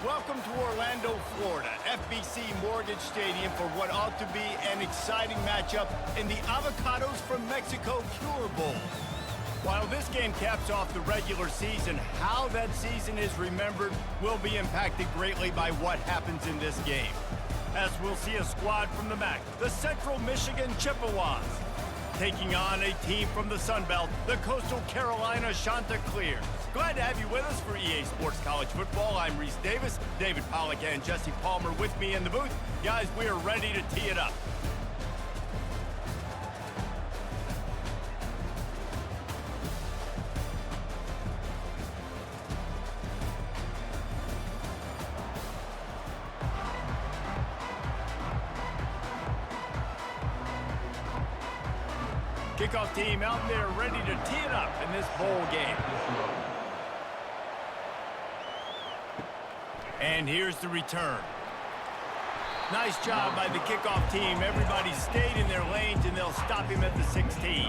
Welcome to Orlando, Florida, FBC Mortgage Stadium for what ought to be an exciting matchup in the Avocados from Mexico Cure Bowl. While this game caps off the regular season, how that season is remembered will be impacted greatly by what happens in this game. As we'll see a squad from the MAC, the Central Michigan Chippewas, taking on a team from the Sun Belt, the Coastal Carolina Chanticleers. Glad to have you with us for EA Sports College Football. I'm Reese Davis, David Pollack and Jesse Palmer with me in the booth. Guys, we are ready to tee it up. Kickoff team out there ready to tee it up in this bowl game. And here's the return. Nice job by the kickoff team. Everybody stayed in their lanes, and they'll stop him at the 16.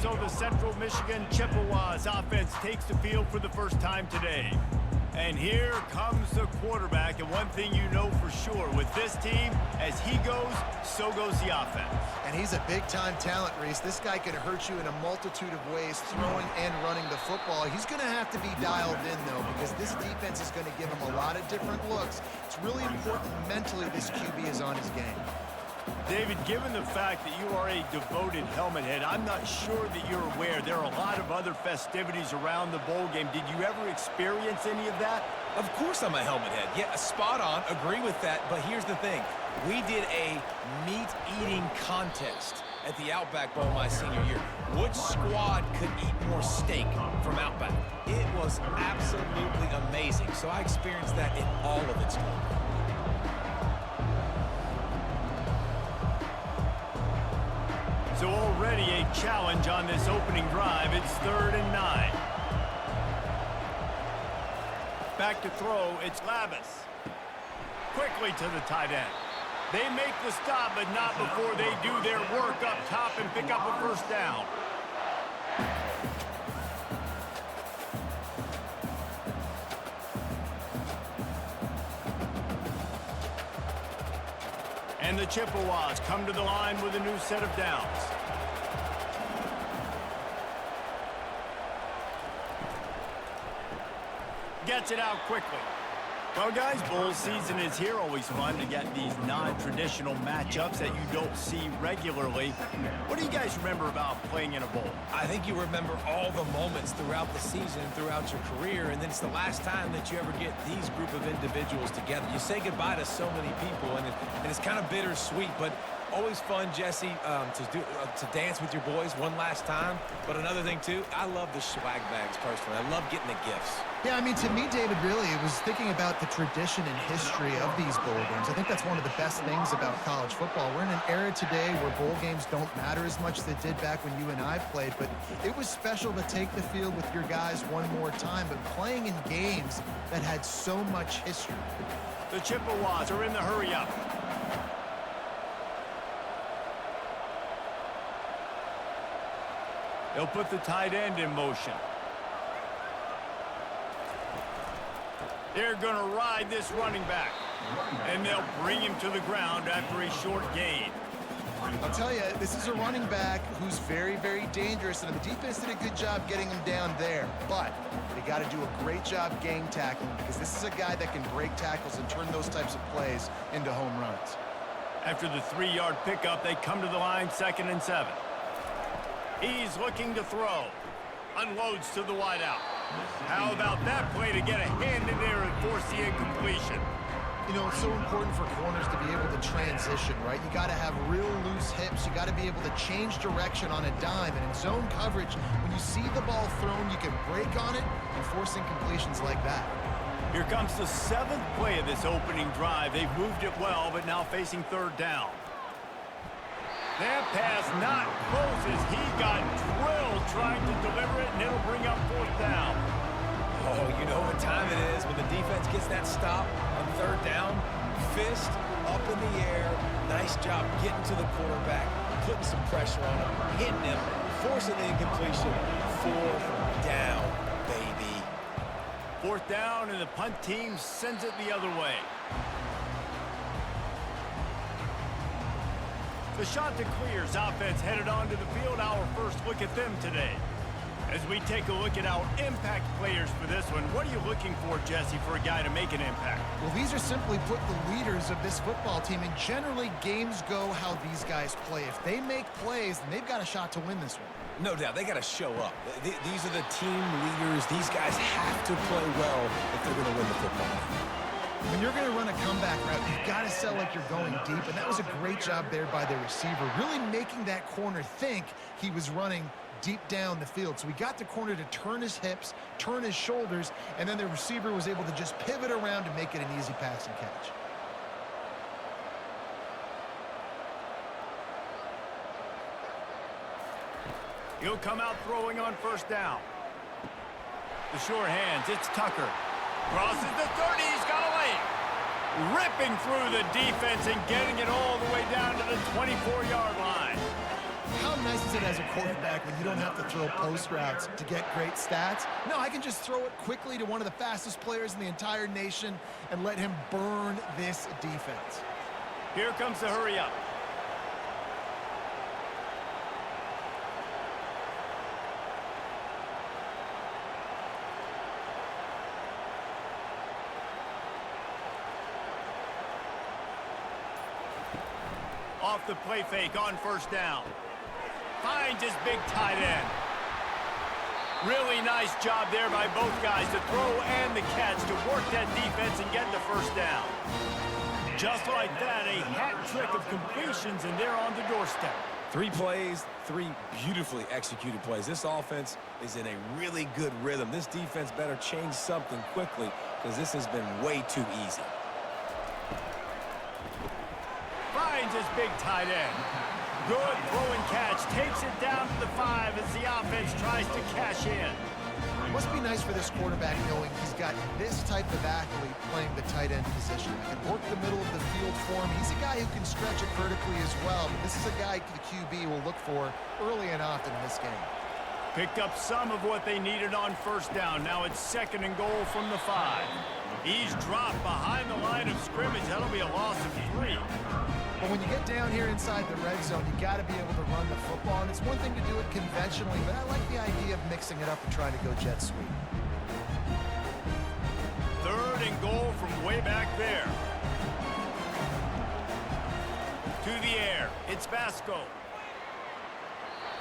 So the Central Michigan Chippewas offense takes the field for the first time today. And here comes the quarterback, and one thing you know for sure, with this team, as he goes, so goes the offense. And he's a big-time talent, Reese. This guy can hurt you in a multitude of ways, throwing and running the football. He's going to have to be dialed in, though, because this defense is going to give him a lot of different looks. It's really important mentally this QB is on his game. David, given the fact that you are a devoted helmet head, I'm not sure that you're aware there are a lot of other festivities around the bowl game. Did you ever experience any of that? Of course I'm a helmet head. Yeah, spot on. Agree with that. But here's the thing. We did a meat-eating contest at the Outback Bowl my senior year. Which squad could eat more steak from Outback? It was absolutely amazing. So I experienced that in all of its glory. So already a challenge on this opening drive. It's 3rd and 9. Back to throw, it's Lavis. Quickly to the tight end. They make the stop, but not before they do their work up top and pick up a first down. And the Chippewas come to the line with a new set of downs. Gets it out quickly. Well, guys, bowl season is here. Always fun to get these non-traditional matchups that you don't see regularly. What do you guys remember about playing in a bowl? I think you remember all the moments throughout the season, throughout your career, and then it's the last time that you ever get these group of individuals together. You say goodbye to so many people, and it's kind of bittersweet, but always fun, Jesse, to dance with your boys one last time. But another thing, too, I love the swag bags, personally. I love getting the gifts. Yeah, I mean, to me, David, really, it was thinking about the tradition and history of these bowl games. I think that's one of the best things about college football. We're in an era today where bowl games don't matter as much as they did back when you and I played, but it was special to take the field with your guys one more time, but playing in games that had so much history. The Chippewas are in the hurry-up. They'll put the tight end in motion. They're going to ride this running back, and they'll bring him to the ground after a short gain. I'll tell you, this is a running back who's very, very dangerous, and the defense did a good job getting him down there, but they got to do a great job gang tackling because this is a guy that can break tackles and turn those types of plays into home runs. After the 3-yard pickup, they come to the line, 2nd and 7. He's looking to throw. Unloads to the wideout. How about that play to get a hand in there and force the incompletion? You know, it's so important for corners to be able to transition, right? You got to have real loose hips. You got to be able to change direction on a dime. And in zone coverage, when you see the ball thrown, you can break on it and force incompletions like that. Here comes the 7th play of this opening drive. They've moved it well, but now facing 3rd down. That pass not close as he got drilled trying to deliver it, and it'll bring up 4th down. Oh, you know what time it is when the defense gets that stop on 3rd down. Fist up in the air. Nice job getting to the quarterback, putting some pressure on him, hitting him, forcing the incompletion. 4th down, baby. Fourth down, and the punt team sends it the other way. The shot to clears offense headed onto the field. Our first look at them today. As we take a look at our impact players for this one, what are you looking for, Jesse, for a guy to make an impact? Well, these are simply put the leaders of this football team, and generally games go how these guys play. If they make plays, then they've got a shot to win this one. No doubt, they got to show up. These are the team leaders. These guys have to play well if they're going to win the football. When you're going to run a comeback route, you've got to sell like you're going deep, and that was a great job there by the receiver, really making that corner think he was running deep down the field. So we got the corner to turn his hips, turn his shoulders, and then the receiver was able to just pivot around to make it an easy pass and catch. He'll come out throwing on first down. The sure hands, it's Tucker. Crosses the 30, he's got away. Ripping through the defense and getting it all the way down to the 24-yard line. How nice is it as a quarterback when you don't have to throw post routes to get great stats? No, I can just throw it quickly to one of the fastest players in the entire nation and let him burn this defense. Here comes the hurry up. Off the play fake on first down. Finds his big tight end. Really nice job there by both guys to throw and the catch to work that defense and get the first down. Just like that, a hat trick of completions, and they're on the doorstep. 3 plays, 3 beautifully executed plays. This offense is in a really good rhythm. This defense better change something quickly because this has been way too easy. Finds his big tight end. Good throw and catch. Takes it down to the 5 as the offense tries to cash in. It must be nice for this quarterback knowing he's got this type of athlete playing the tight end position. He can work the middle of the field for him. He's a guy who can stretch it vertically as well. But this is a guy the QB will look for early and often in this game. Picked up some of what they needed on first down. Now it's 2nd and goal from the 5. He's dropped behind the line of scrimmage. That'll be a loss of 3. But when you get down here inside the red zone, you got to be able to run the football. And it's one thing to do it conventionally, but I like the idea of mixing it up and trying to go jet sweep. 3rd and goal from way back there. To the air. It's Vasco.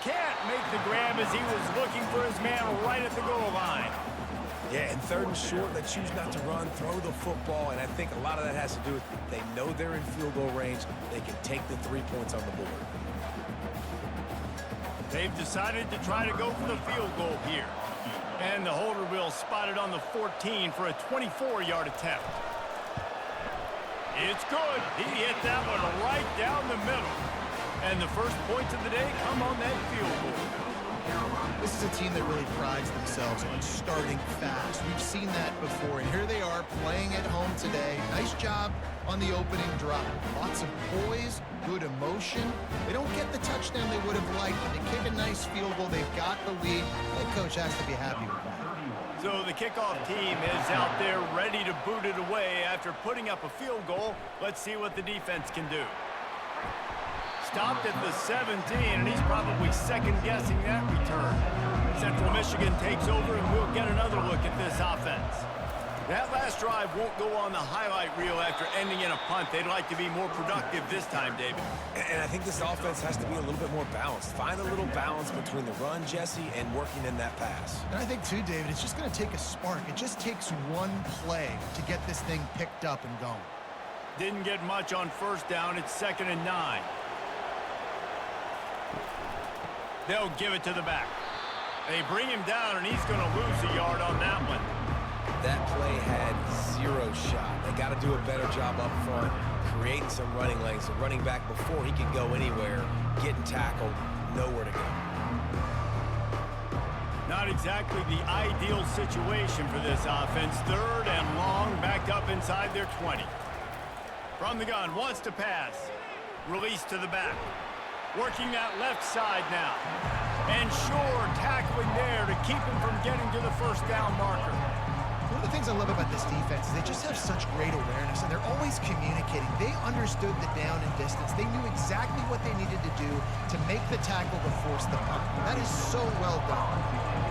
Can't make the grab as he was looking for his man right at the goal line. Yeah, and 3rd and short, they choose not to run, throw the football, and I think a lot of that has to do with they know they're in field goal range. They can take the 3 points on the board. They've decided to try to go for the field goal here. And the holder will spot it on the 14 for a 24-yard attempt. It's good. He hit that one right down the middle. And the first points of the day come on that field goal. This is a team that really prides themselves on starting fast. We've seen that before, and here they are playing at home today. Nice job on the opening drive. Lots of poise, good emotion. They don't get the touchdown they would have liked, but they kick a nice field goal. They've got the lead. Head coach has to be happy with that. So the kickoff team is out there ready to boot it away after putting up a field goal. Let's see what the defense can do. Stopped at the 17, and he's probably second-guessing that return. Central Michigan takes over, and we'll get another look at this offense. That last drive won't go on the highlight reel after ending in a punt. They'd like to be more productive this time, David. And I think this offense has to be a little bit more balanced. Find a little balance between the run, Jesse, and working in that pass. And I think, too, David, it's just going to take a spark. It just takes one play to get this thing picked up and going. Didn't get much on first down. It's 2nd and 9. They'll give it to the back. They bring him down, and he's going to lose a yard on that one. That play had 0 shot. They got to do a better job up front, creating some running lanes. The running back before he could go anywhere, getting tackled, nowhere to go. Not exactly the ideal situation for this offense. 3rd and long, backed up inside their 20. From the gun, wants to pass. Release to the back. Working that left side now. And sure, tackling there to keep him from getting to the first down marker. One of the the things I love about this defense is they just have such great awareness, and they're always communicating. They understood the down and distance. They knew exactly what they needed to do to make the tackle to force the punt. That is so well done.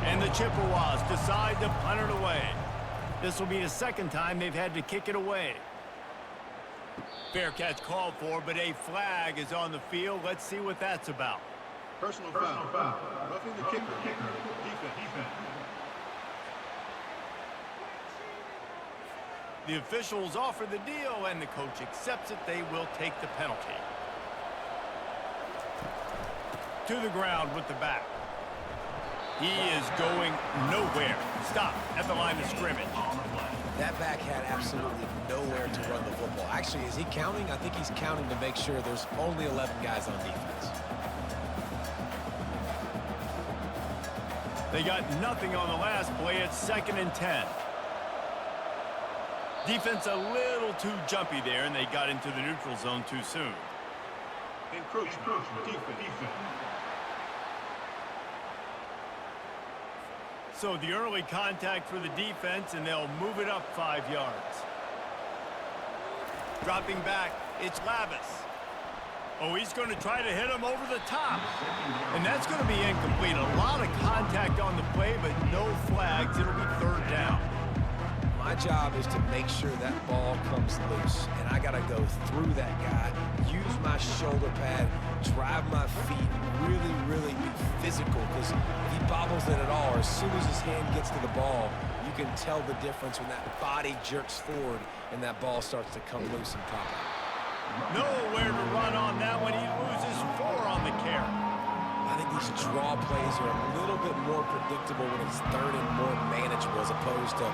And the Chippewas decide to punt it away. This will be the second time they've had to kick it away. Fair catch called for, but a flag is on the field. Let's see what that's about. Personal foul. Roughing the kicker. Defense. The officials offer the deal, and the coach accepts it. They will take the penalty. To the ground with the back. He is going nowhere. Stop at the line of scrimmage. That back had absolutely nowhere to run the football. Actually, is he counting? I think he's counting to make sure there's only 11 guys on defense. They got nothing on the last play. It's 2nd and 10. Defense a little too jumpy there, and they got into the neutral zone too soon. Encroachment. Defense. So the early contact for the defense, and they'll move it up 5 yards. Dropping back, it's Lavis. Oh, he's going to try to hit him over the top. And that's going to be incomplete. A lot of contact on the play, but no flags. It'll be 3rd down. My job is to make sure that ball comes loose, and I got to go through that guy, use my shoulder pad, drive my feet, really be physical, because if he bobbles it at all, or as soon as his hand gets to the ball, you can tell the difference when that body jerks forward and that ball starts to come loose and pop out. Nowhere to run on that one. He loses 4 on the carry. I think these draw plays are a little bit more predictable when it's 3rd and more manageable as opposed to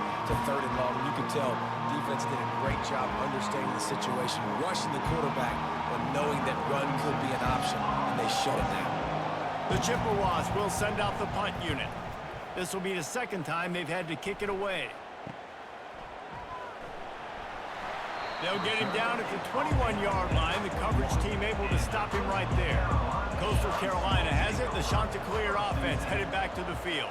3rd and long. You can tell defense did a great job understanding the situation, rushing the quarterback, but knowing that run could be an option, and they shut it down. The Chippewas will send out the punt unit. This will be the 2nd time they've had to kick it away. They'll get him down at the 21-yard line. The coverage team able to stop him right there. Coastal Carolina has it. The Chanticleer offense headed back to the field.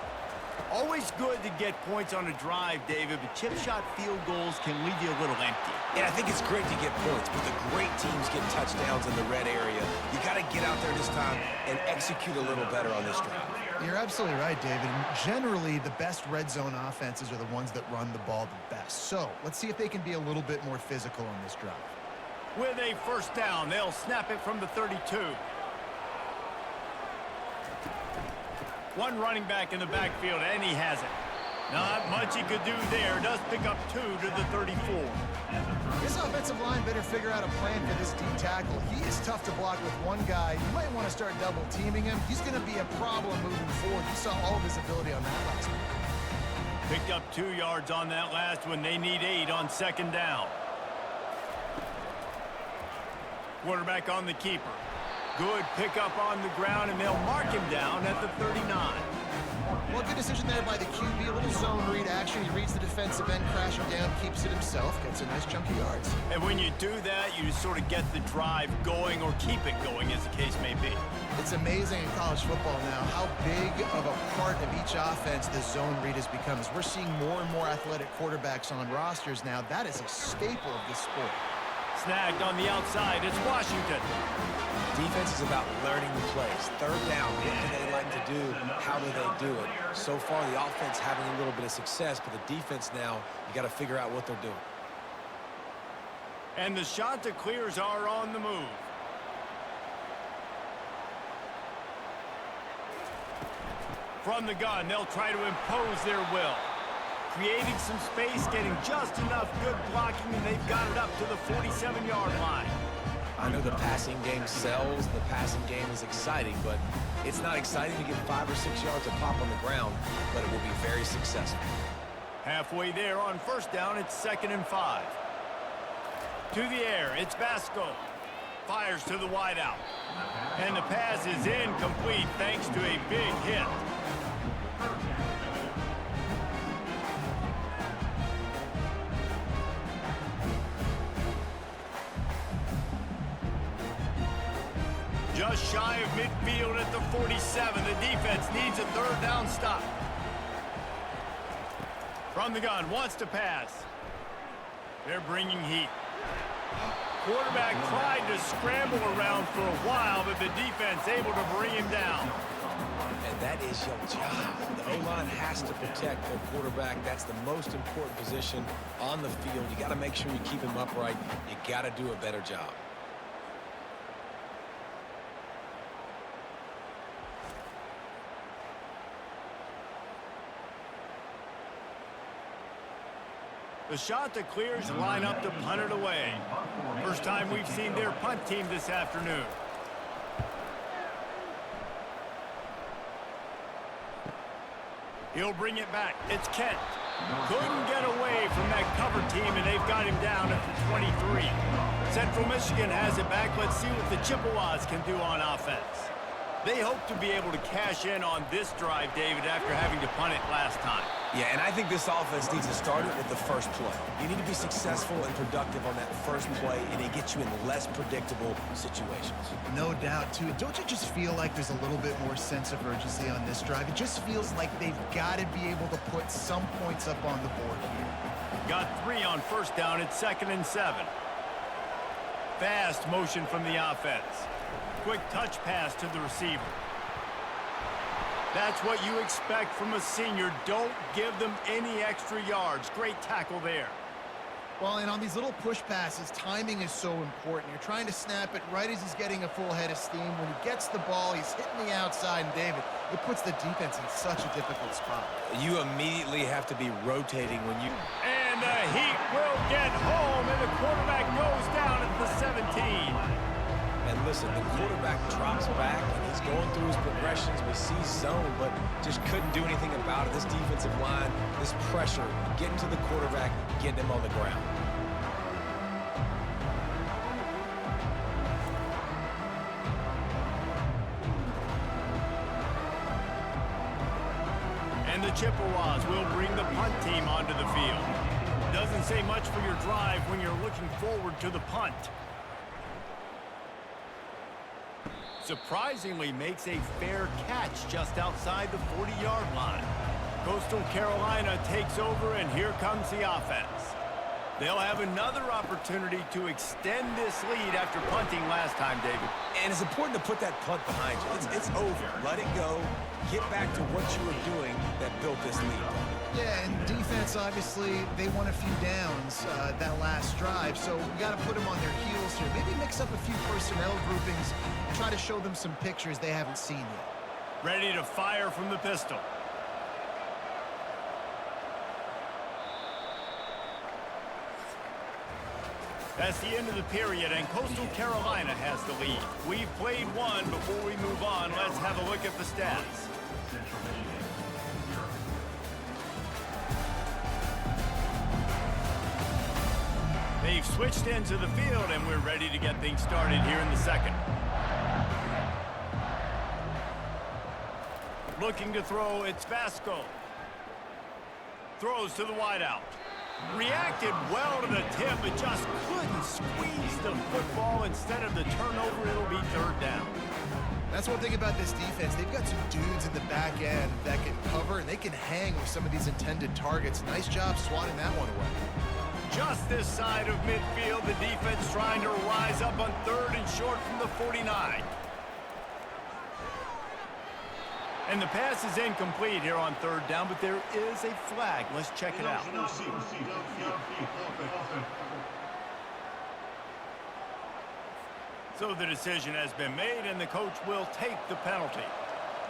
Always good to get points on a drive, David, but chip shot field goals can leave you a little empty. Yeah, I think it's great to get points, but the great teams get touchdowns in the red area. You got to get out there this time and execute a little better on this drive. You're absolutely right, David. And generally, the best red zone offenses are the ones that run the ball the best. So let's see if they can be a little bit more physical on this drive. With a 1st down, they'll snap it from the 32. One running back in the backfield, and he has it. Not much he could do there. Does pick up 2 to the 34. This offensive line better figure out a plan for this D tackle. He is tough to block with one guy. You might want to start double teaming him. He's going to be a problem moving forward. You saw all of his ability on that last one. Picked up 2 yards on that last one. They need 8 on 2nd down. Quarterback on the keeper. Good pickup on the ground, and they'll mark him down at the 39. Well, good decision there by the QB. A little zone read action. He reads the defensive end, crashing down, keeps it himself, gets a nice chunk of yards. And when you do that, you sort of get the drive going, or keep it going, as the case may be. It's amazing in college football now how big of a part of each offense the zone read has become. As we're seeing more and more athletic quarterbacks on rosters now, that is a staple of this sport. Snagged on the outside, it's Washington. Defense is about learning the plays. 3rd down, what do they like to do? How do they do it? So far, the offense having a little bit of success, but the defense now, you got to figure out what they're doing. And the Chanticleers are on the move. From the gun, they'll try to impose their will. Creating some space, getting just enough good blocking, and they've got it up to the 47-yard line. I know the passing game sells, the passing game is exciting, but it's not exciting to get 5 or 6 yards of pop on the ground, but it will be very successful. Halfway there on 1st down, it's 2nd and 5. To the air, it's Vasco. Fires to the wideout. And the pass is incomplete thanks to a big hit. Just shy of midfield at the 47. The defense needs a 3rd down stop. From the gun, wants to pass. They're bringing heat. Quarterback tried to scramble around for a while, but the defense able to bring him down. And that is your job. The O-line has to protect their quarterback. That's the most important position on the field. You got to make sure you keep him upright. You got to do a better job. The shot that clears line up to punt it away. First time we've seen their punt team this afternoon. He'll bring it back. It's Kent. Couldn't get away from that cover team, and they've got him down at the 23. Central Michigan has it back. Let's see what the Chippewas can do on offense. They hope to be able to cash in on this drive, David, after having to punt it last time. Yeah, and I think this offense needs to start it with the first play. You need to be successful and productive on that first play, and it gets you in less predictable situations. No doubt, too. Don't you just feel like there's a little bit more sense of urgency on this drive? It just feels like they've got to be able to put some points up on the board here. Got 3 on first down. It's 2nd and 7. Fast motion from the offense. Quick touch pass to the receiver. That's what you expect from a senior. Don't give them any extra yards. Great tackle there. Well, and on these little push passes, timing is so important. You're trying to snap it right as he's getting a full head of steam. When he gets the ball, he's hitting the outside, and David, it puts the defense in such a difficult spot. You immediately have to be rotating when you... And the Heat will get home, and the quarterback goes down at the 17. And listen, the quarterback drops back, and he's going through his progressions. We see zone, but just couldn't do anything about it. This defensive line, this pressure, getting to the quarterback, getting him on the ground. And the Chippewas will bring the punt team onto the field. Doesn't say much for your drive when you're looking forward to the punt. Surprisingly makes a fair catch just outside the 40-yard line. Coastal Carolina takes over, and here comes the offense. They'll have another opportunity to extend this lead after punting last time, David. And it's important to put that punt behind you. It's over. Let it go. Get back to what you were doing that built this lead. Yeah, and defense, obviously, they won a few downs that last drive, so we got to put them on their heels here. Maybe mix up a few personnel groupings and try to show them some pictures they haven't seen yet. Ready to fire from the pistol. That's the end of the period, and Coastal Carolina has the lead. We've played one. Before we move on, let's have a look at the stats. They've switched into the field, and we're ready to get things started here in the second. Looking to throw, it's Vasco. Throws to the wideout. Reacted well to the tip, but just couldn't squeeze the football. Instead of the turnover, it'll be 3rd down. That's one thing about this defense. They've got some dudes in the back end that can cover, and they can hang with some of these intended targets. Nice job swatting that one away. Just this side of midfield, the defense trying to rise up on 3rd and short from the 49. And the pass is incomplete here on 3rd down, but there is a flag. Let's check it out. So the decision has been made, and the coach will take the penalty.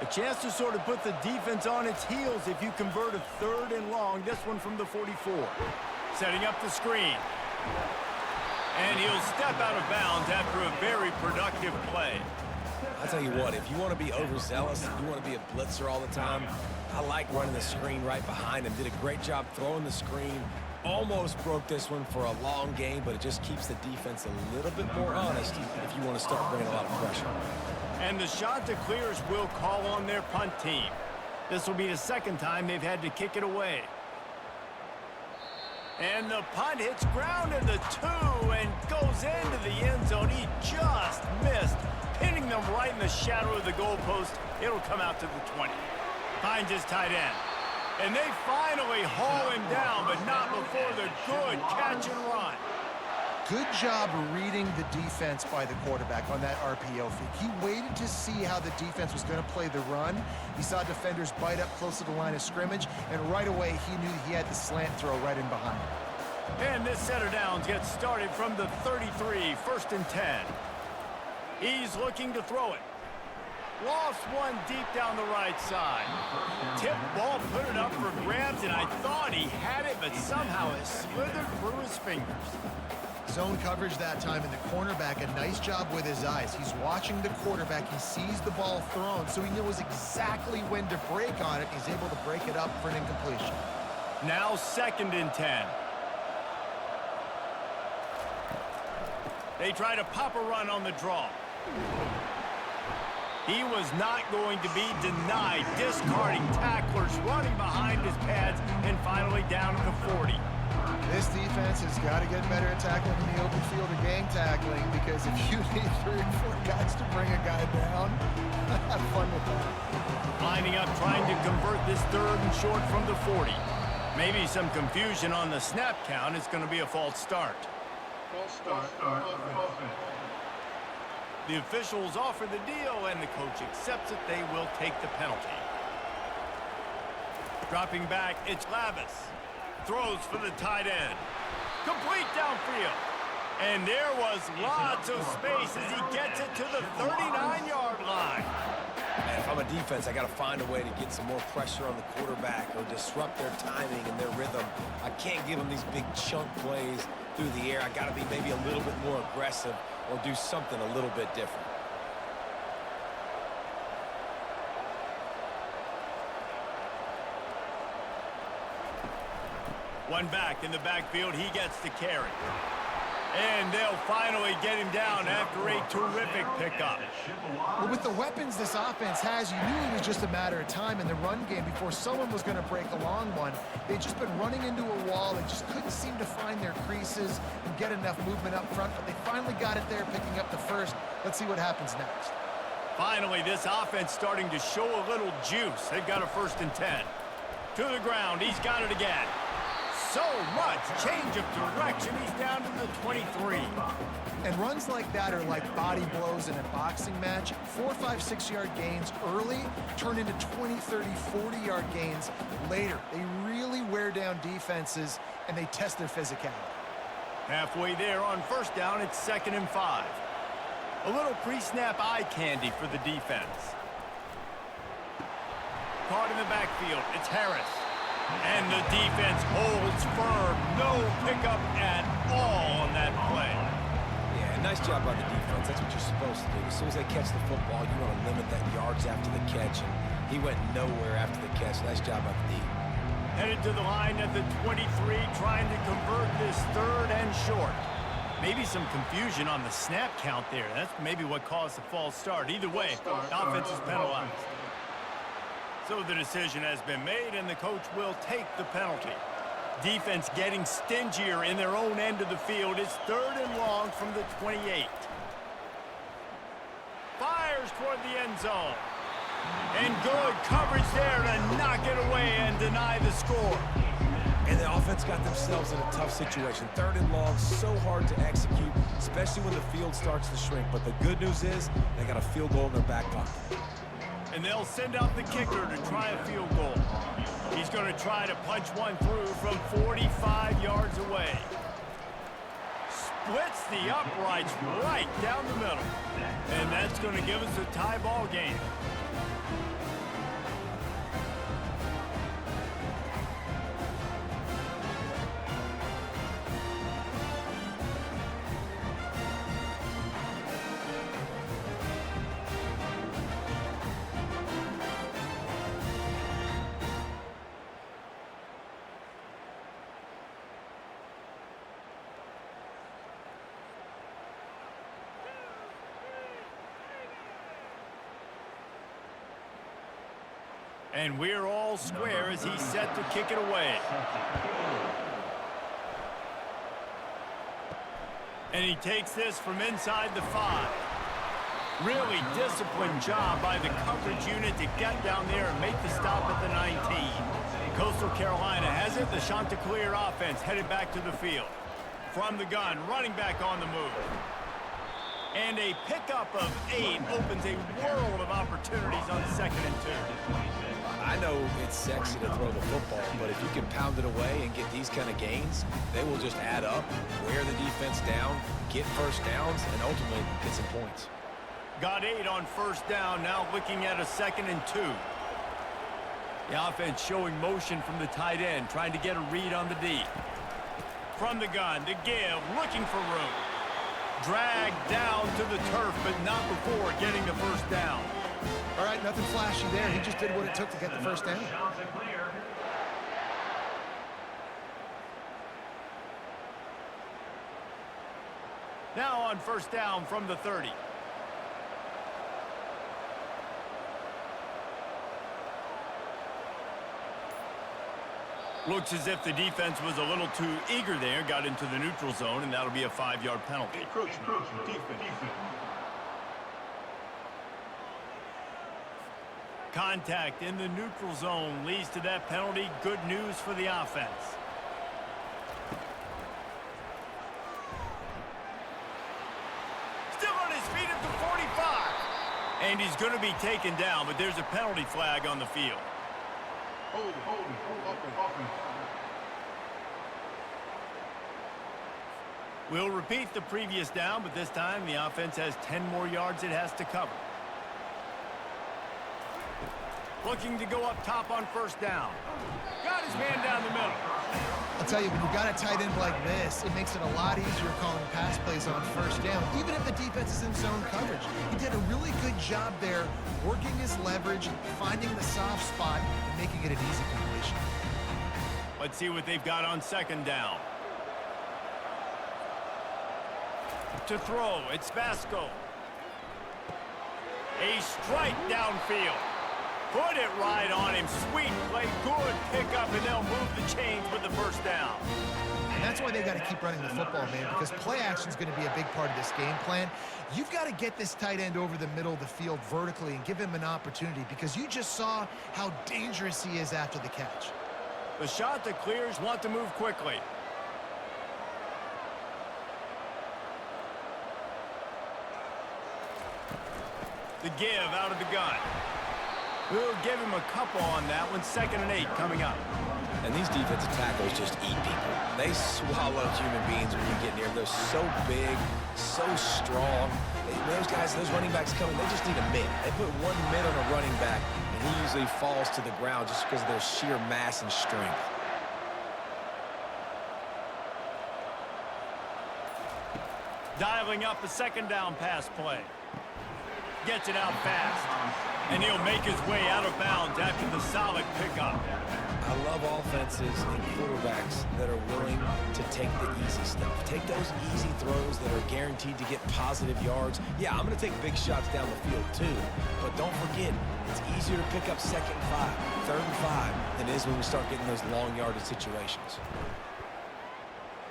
A chance to sort of put the defense on its heels if you convert a 3rd and long, this one from the 44. Setting up the screen. And he'll step out of bounds after a very productive play. I'll tell you what, if you want to be overzealous, if you want to be a blitzer all the time, I like running the screen right behind him. Did a great job throwing the screen. Almost broke this one for a long game, but it just keeps the defense a little bit more honest if you want to start bringing a lot of pressure. And the shot to clears will call on their punt team. This will be the 2nd time they've had to kick it away. And the punt hits ground at the 2 and goes into the end zone. He just missed, pinning them right in the shadow of the goalpost. It'll come out to the 20. Finds his tight end. And they finally haul him down, but not before the good catch and run. Good job reading the defense by the quarterback on that RPO fake. He waited to see how the defense was going to play the run. He saw defenders bite up close to the line of scrimmage, and right away he knew he had the slant throw right in behind him. And this set of downs gets started from the 33, 1st and 10. He's looking to throw it. Lost one deep down the right side. Tip ball, put it up for grabs, and I thought he had it, but somehow it slithered through his fingers. Zone coverage that time, and the cornerback, a nice job with his eyes. He's watching the quarterback. He sees the ball thrown, so he knows exactly when to break on it. He's able to break it up for an incompletion. Now 2nd and 10. They try to pop a run on the draw. He was not going to be denied, discarding tacklers, running behind his pads, and finally down at the 40. This defense has got to get better at tackling in the open field or gang tackling, because if you need 3 or 4 guys to bring a guy down, have fun with that. Lining up, trying to convert this 3rd and short from the 40. Maybe some confusion on the snap count. It's going to be a false start. False start. Offense. The officials offer the deal, and the coach accepts it. They will take the penalty. Dropping back, it's Lavis. Throws for the tight end. Complete downfield. And there was lots of space as he gets it to the 39-yard line. And if I'm a defense, I got to find a way to get some more pressure on the quarterback or disrupt their timing and their rhythm. I can't give them these big chunk plays through the air. I got to be maybe a little bit more aggressive or do something a little bit different. One back in the backfield, he gets the carry. And they'll finally get him down after a terrific pickup. Well, with the weapons this offense has, you knew it was just a matter of time in the run game before someone was going to break a long one. They'd just been running into a wall. They just couldn't seem to find their creases and get enough movement up front, but they finally got it there, picking up the first. Let's see what happens next. Finally, this offense starting to show a little juice. They've got a 1st and 10. To the ground, he's got it again. So much change of direction. He's down to the 23. And runs like that are like body blows in a boxing match. 4, 5, 6-yard gains early turn into 20, 30, 40-yard gains later. They really wear down defenses, and they test their physicality. Halfway there on 1st down, it's 2nd and 5. A little pre-snap eye candy for the defense. Caught in the backfield, it's Harris. And the defense holds firm. No pickup at all on that play. Yeah, nice job by the defense. That's what you're supposed to do. As soon as they catch the football, you want to limit that yards after the catch. And he went nowhere after the catch. Nice job by the D. Headed to the line at the 23, trying to convert this 3rd and short. Maybe some confusion on the snap count there. That's maybe what caused the false start. Either way, the offense is penalized. So the decision has been made, and the coach will take the penalty. Defense getting stingier in their own end of the field. It's 3rd and long from the 28. Fires toward the end zone. And good coverage there to knock it away and deny the score. And the offense got themselves in a tough situation. 3rd and long, so hard to execute, especially when the field starts to shrink. But the good news is they got a field goal in their back pocket. And they'll send out the kicker to try a field goal. He's going to try to punch one through from 45 yards away. Splits the uprights right down the middle. And that's going to give us a tie ball game. And we're all square as he's set to kick it away. And he takes this from inside the 5. Really disciplined job by the coverage unit to get down there and make the stop at the 19. Coastal Carolina has it. The Chanticleer offense headed back to the field. From the gun, running back on the move. And a pickup of 8 opens a world of opportunities on 2nd and 2. I know it's sexy to throw the football, but if you can pound it away and get these kind of gains, they will just add up, wear the defense down, get first downs, and ultimately get some points. Got 8 on 1st down, now looking at a 2nd and 2. The offense showing motion from the tight end, trying to get a read on the D. From the gun, the give, looking for room. Dragged down to the turf, but not before getting the 1st down. All right, nothing flashy there. He just did what it took to get the 1st down. Now on 1st down from the 30. Looks as if the defense was a little too eager there, got into the neutral zone, and that'll be a 5-yard penalty. Defense. Contact in the neutral zone leads to that penalty. Good news for the offense. Still on his feet at the 45. And he's going to be taken down, but there's a penalty flag on the field. Hold offense. We'll repeat the previous down, but this time the offense has 10 more yards it has to cover. Looking to go up top on 1st down. Got his man down the middle. I'll tell you, when you've got a tight end like this, it makes it a lot easier calling pass plays on 1st down, even if the defense is in zone coverage. He did a really good job there, working his leverage, finding the soft spot, and making it an easy completion. Let's see what they've got on 2nd down. To throw, it's Vasco. A strike downfield. Put it right on him. Sweet play, good pickup, and they'll move the chains with the 1st down. And that's why they got to keep running the football, man, because play action is going to be a big part of this game plan. You've got to get this tight end over the middle of the field vertically and give him an opportunity, because you just saw how dangerous he is after the catch. The Chanticleers want to move quickly. The give out of the gun. We'll give him a couple on that one. 2nd and 8 coming up. And these defensive tackles just eat people. They swallow human beings when you get near them. They're so big, so strong. Those guys, those running backs coming, they just need a mid. They put 1 mid on a running back, and he usually falls to the ground just because of their sheer mass and strength. Dialing up a 2nd down pass play. Gets it out fast. And he'll make his way out of bounds after the solid pickup. I love offenses and quarterbacks that are willing to take the easy stuff. Take those easy throws that are guaranteed to get positive yards. Yeah, I'm going to take big shots down the field too. But don't forget, it's easier to pick up 2nd and 5, 3rd and 5 than it is when we start getting those long yardage situations.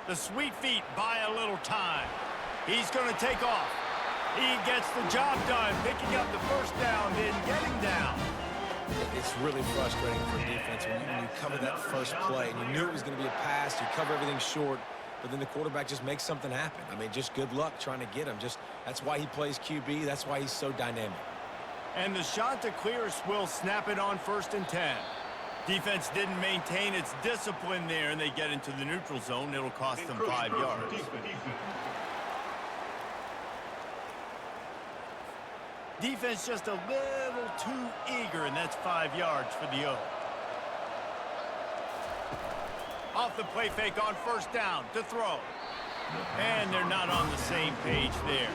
The sweet feet buy a little time. He's going to take off. He gets the job done, picking up the 1st down, then getting down. It's really frustrating for defense when you cover that first play and you knew it was going to be a pass, you cover everything short, but then the quarterback just makes something happen. I mean, just good luck trying to get him. That's why he plays QB. That's why he's so dynamic. And the Chanticleers will snap it on 1st and 10. Defense didn't maintain its discipline there, and they get into the neutral zone. It'll cost them 5 yards. Defense just a little too eager, and that's 5 yards for the O. Off the play fake on 1st down to throw. And they're not on the same page there.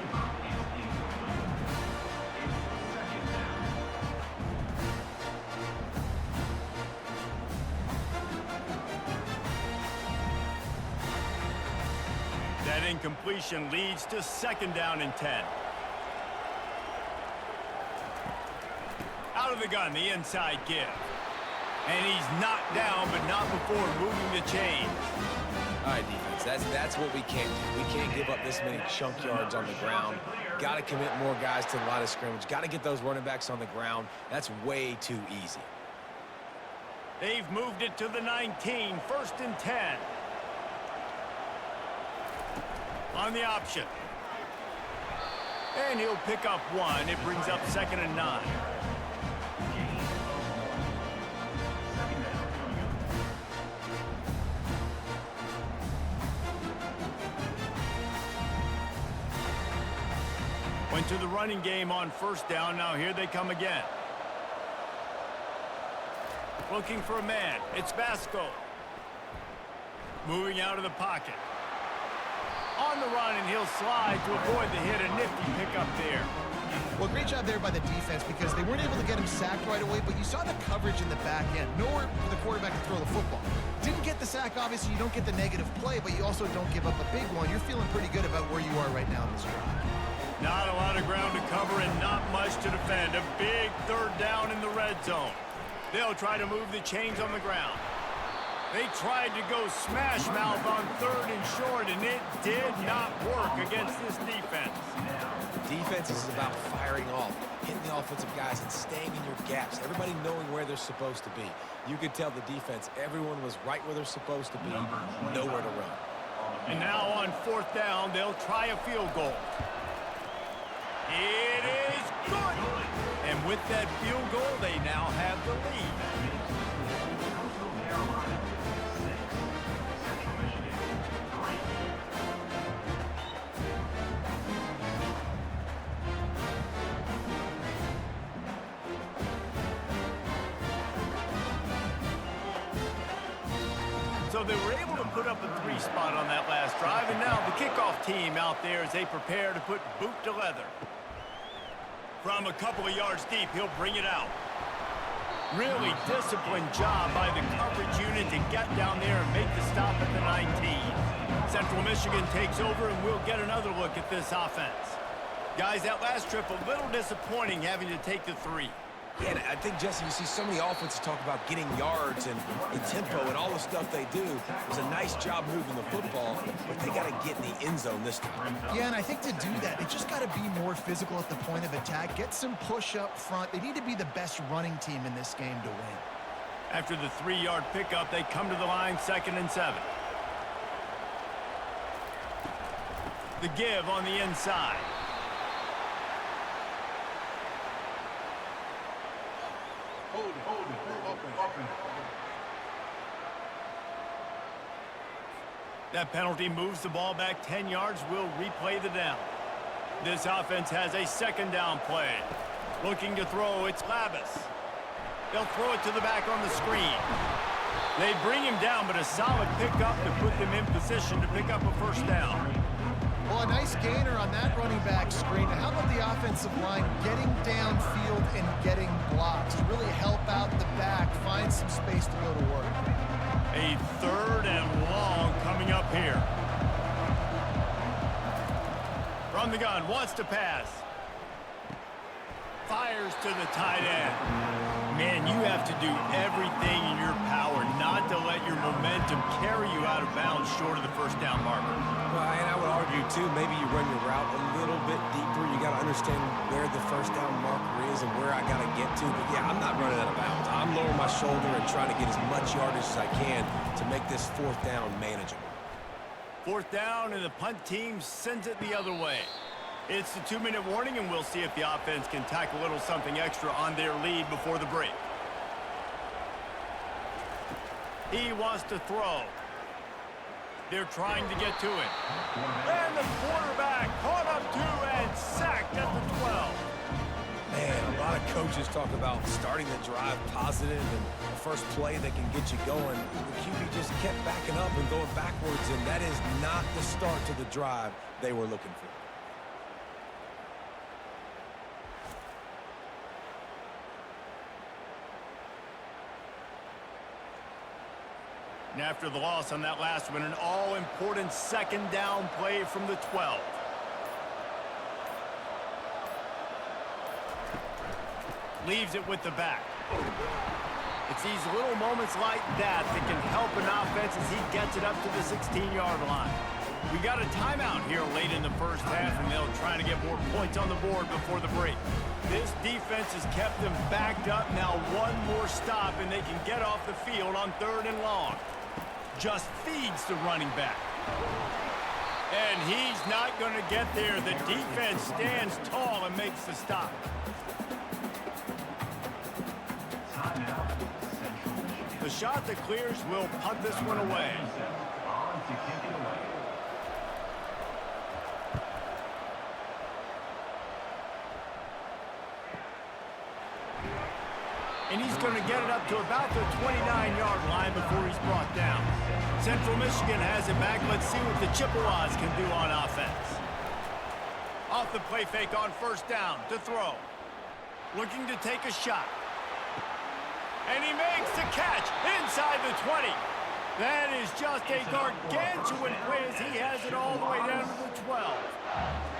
That incompletion leads to 2nd down and 10. Out of the gun, the inside give. And he's knocked down, but not before moving the chains. All right, defense, that's what we can't do. We can't give up this many chunk yards on the ground. Got to commit more guys to the line of scrimmage. Got to get those running backs on the ground. That's way too easy. They've moved it to the 19, 1st and 10. On the option. And he'll pick up one. It brings up 2nd and 9. Went to the running game on 1st down. Now here they come again. Looking for a man. It's Vasco. Moving out of the pocket. On the run, and he'll slide to avoid the hit. A nifty pickup there. Well, great job there by the defense because they weren't able to get him sacked right away, but you saw the coverage in the back end. Nowhere for the quarterback to throw the football. Didn't get the sack, obviously. You don't get the negative play, but you also don't give up a big one. You're feeling pretty good about where you are right now in this drive. Not a lot of ground to cover and not much to defend. A big 3rd down in the red zone. They'll try to move the chains on the ground. They tried to go smash mouth on 3rd and short, and it did not work against this defense. Defense is about firing off, hitting the offensive guys, and staying in your gaps. Everybody knowing where they're supposed to be. You could tell the defense, everyone was right where they're supposed to be, nowhere to run. And now on 4th down, they'll try a field goal. It is good! And with that field goal, they now have the lead. So they were able to put up a 3 spot on that last drive, and now the kickoff team out there as they prepare to put boot to leather. From a couple of yards deep, he'll bring it out. Really disciplined job by the coverage unit to get down there and make the stop at the 19. Central Michigan takes over, and we'll get another look at this offense. Guys, that last trip a little disappointing having to take the 3. Yeah, and I think, Jesse, you see so many offenses talk about getting yards and tempo and all the stuff they do. It was a nice job moving the football, but they got to get in the end zone this time. Yeah, and I think to do that, they just got to be more physical at the point of attack, get some push up front. They need to be the best running team in this game to win. After the 3-yard pickup, they come to the line, 2nd and 7. The give on the inside. Hold it. Offense. That penalty moves the ball back 10 yards. We'll replay the down. This offense has a 2nd down play. Looking to throw, it's Labus. They'll throw it to the back on the screen. They bring him down, but a solid pickup to put them in position to pick up a 1st down. Well, a nice gainer on that running back screen. How about the offensive line getting downfield and getting blocks to really help out the back, find some space to go to work. A 3rd and long coming up here. From the gun, wants to pass. Fires to the tight end. Man, you have to do everything in your power not to let your momentum carry you out of bounds short of the 1st down marker. Well, and I would argue, too, maybe you run your route a little bit deeper. You got to understand where the 1st down marker is and where I got to get to. But, yeah, I'm not running out of bounds. I'm lowering my shoulder and trying to get as much yardage as I can to make this 4th down manageable. 4th down, and the punt team sends it the other way. It's the 2-minute warning, and we'll see if the offense can tack a little something extra on their lead before the break. He wants to throw. They're trying to get to it. And the quarterback caught up to and sacked at the 12. Man, a lot of coaches talk about starting the drive positive and the first play that can get you going. The QB just kept backing up and going backwards, and that is not the start to the drive they were looking for. And after the loss on that last one, an all-important 2nd down play from the 12. Leaves it with the back. It's these little moments like that that can help an offense as he gets it up to the 16-yard line. We got a timeout here late in the first half, and they'll try to get more points on the board before the break. This defense has kept them backed up. Now one more stop, and they can get off the field on 3rd and long. Just feeds the running back. And he's not going to get there. The defense stands tall and makes the stop. The shot that clears will punt this one away. And he's going to get it up to about the 29-yard line before he's brought down. Central Michigan has it back. Let's see what the Chippewas can do on offense. Off the play fake on 1st down to throw. Looking to take a shot. And he makes the catch inside the 20. That is just a gargantuan play as he has it all the way down to the 12.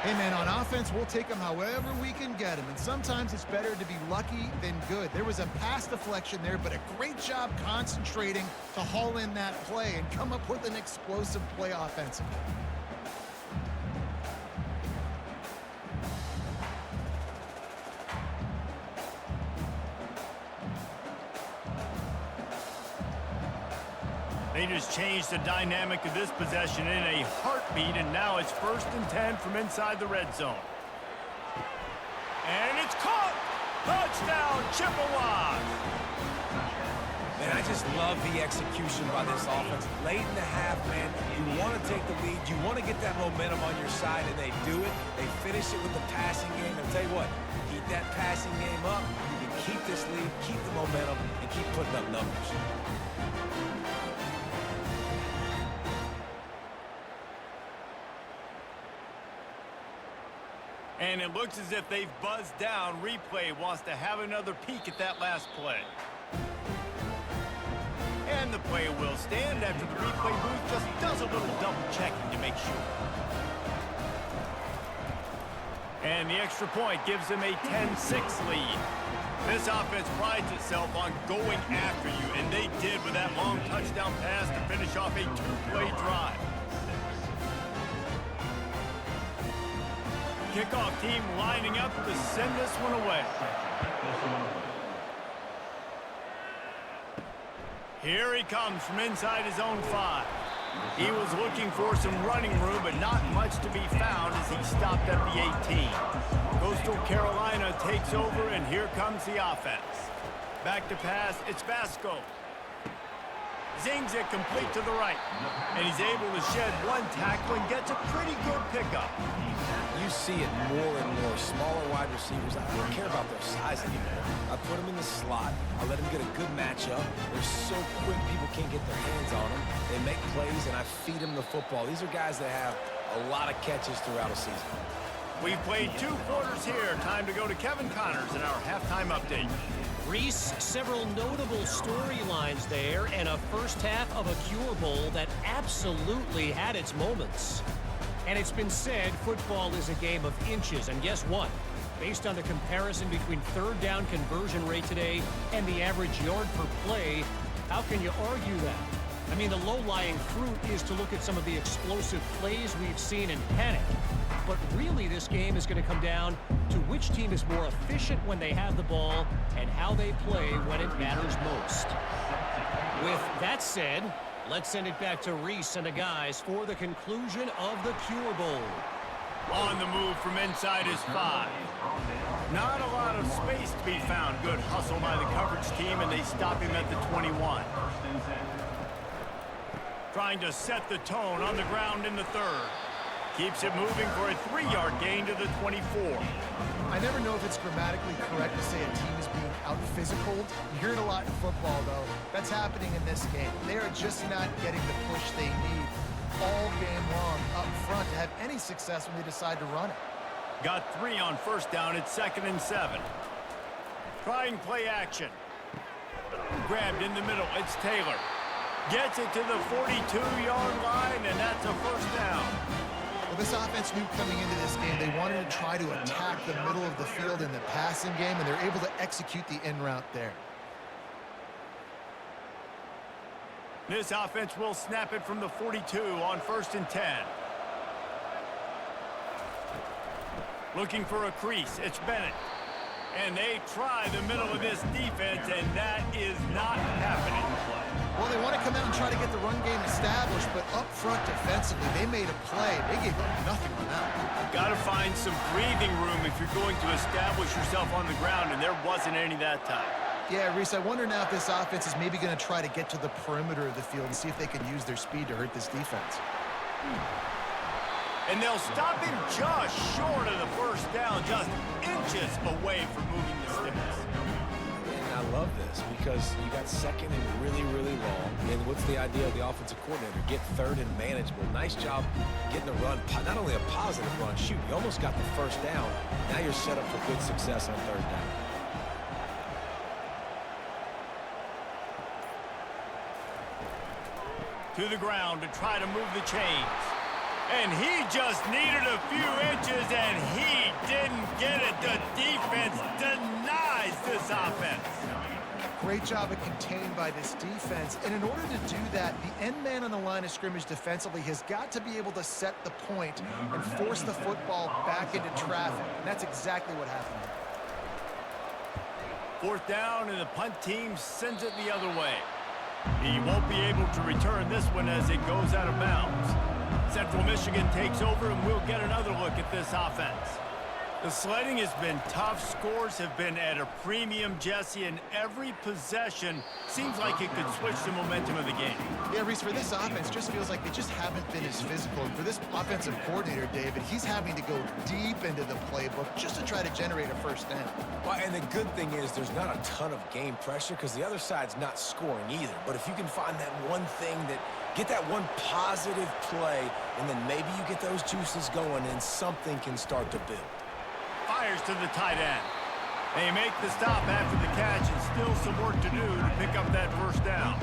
Hey, man, on offense, we'll take them however we can get them. And sometimes it's better to be lucky than good. There was a pass deflection there, but a great job concentrating to haul in that play and come up with an explosive play offensively. They just changed the dynamic of this possession in a heartbeat, and now it's 1st and 10 from inside the red zone. And it's caught! Touchdown, Chippewas! Man, I just love the execution by this offense. Late in the half, man, you want to take the lead. You want to get that momentum on your side, and they do it. They finish it with the passing game. And I'll tell you what, keep that passing game up. You can keep this lead, keep the momentum, and keep putting up numbers. And it looks as if they've buzzed down. Replay wants to have another peek at that last play. And the play will stand after the replay booth just does a little double checking to make sure. And the extra point gives them a 10-6 lead. This offense prides itself on going after you, and they did with that long touchdown pass to finish off a 2-play drive. Kickoff team lining up to send this one away. Here he comes from inside his own 5. He was looking for some running room, but not much to be found as he stopped at the 18. Coastal Carolina takes over, and here comes the offense. Back to pass, it's Vasco. Zings it complete to the right. And he's able to shed one tackle and gets a pretty good pickup. You see it more and more. Smaller wide receivers, I don't care about their size anymore. I put them in the slot. I let them get a good matchup. They're so quick, people can't get their hands on them. They make plays, and I feed them the football. These are guys that have a lot of catches throughout a season. We've played 2 quarters here. Time to go to Kevin Connors in our halftime update. Reese, several notable storylines there, and a first half of a Cure Bowl that absolutely had its moments. And it's been said football is a game of inches, and guess what? Based on the comparison between 3rd down conversion rate today and the average yard per play, how can you argue that? I mean, the low-lying fruit is to look at some of the explosive plays we've seen and panic. But really, this game is going to come down to which team is more efficient when they have the ball and how they play when it matters most. With that said, let's send it back to Reese and the guys for the conclusion of the Cure Bowl. On the move from inside his 5. Not a lot of space to be found. Good hustle by the coverage team, and they stop him at the 21. Trying to set the tone on the ground in the 3rd. Keeps it moving for a 3-yard gain to the 24. I never know if it's grammatically correct to say a team is being out-physical. You hear it a lot in football, though. That's happening in this game. They are just not getting the push they need all game long up front to have any success when they decide to run it. Got 3 on 1st down. It's 2nd and 7. Trying play action. Grabbed in the middle. It's Taylor. Gets it to the 42-yard line, and that's a 1st down. Well, this offense knew coming into this game they wanted to try to attack the middle of the field in the passing game, and they're able to execute the in route there. This offense will snap it from the 42 on 1st and 10. Looking for a crease. It's Bennett. And they try the middle of this defense, and that is not happening. Well, they want to come out and try to get the run game established, but up front defensively, they made a play. They gave up nothing on that. Got to find some breathing room if you're going to establish yourself on the ground, and there wasn't any that time. Yeah, Reese, I wonder now if this offense is maybe going to try to get to the perimeter of the field and see if they can use their speed to hurt this defense. And they'll stop him just short of the first down, just inches away from moving the sticks. And I love this because you got second and really, really long. And what's the idea of the offensive coordinator? Get third and manageable. Nice job getting the run. Not only a positive run, shoot, you almost got the first down. Now you're set up for good success on third down. To the ground to try to move the chains. And he just needed a few inches, and he didn't get it. The defense denies this offense. Great job of contained by this defense. And in order to do that, the end man on the line of scrimmage defensively has got to be able to set the point and force the football back into traffic. And that's exactly what happened. Fourth down, and the punt team sends it the other way. He won't be able to return this one as it goes out of bounds. Central Michigan takes over, and we'll get another look at this offense. The sledding has been tough. Scores have been at a premium, Jesse, and every possession seems like it could switch the momentum of the game. Yeah, Reese, for this offense, just feels like they just haven't been as physical. And for this offensive coordinator, David, he's having to go deep into the playbook just to try to generate a first down. Well, and the good thing is there's not a ton of game pressure because the other side's not scoring either. But if you can find that one thing that get that one positive play, and then maybe you get those juices going and something can start to build. Fires to the tight end. They make the stop after the catch, and still some work to do to pick up that first down.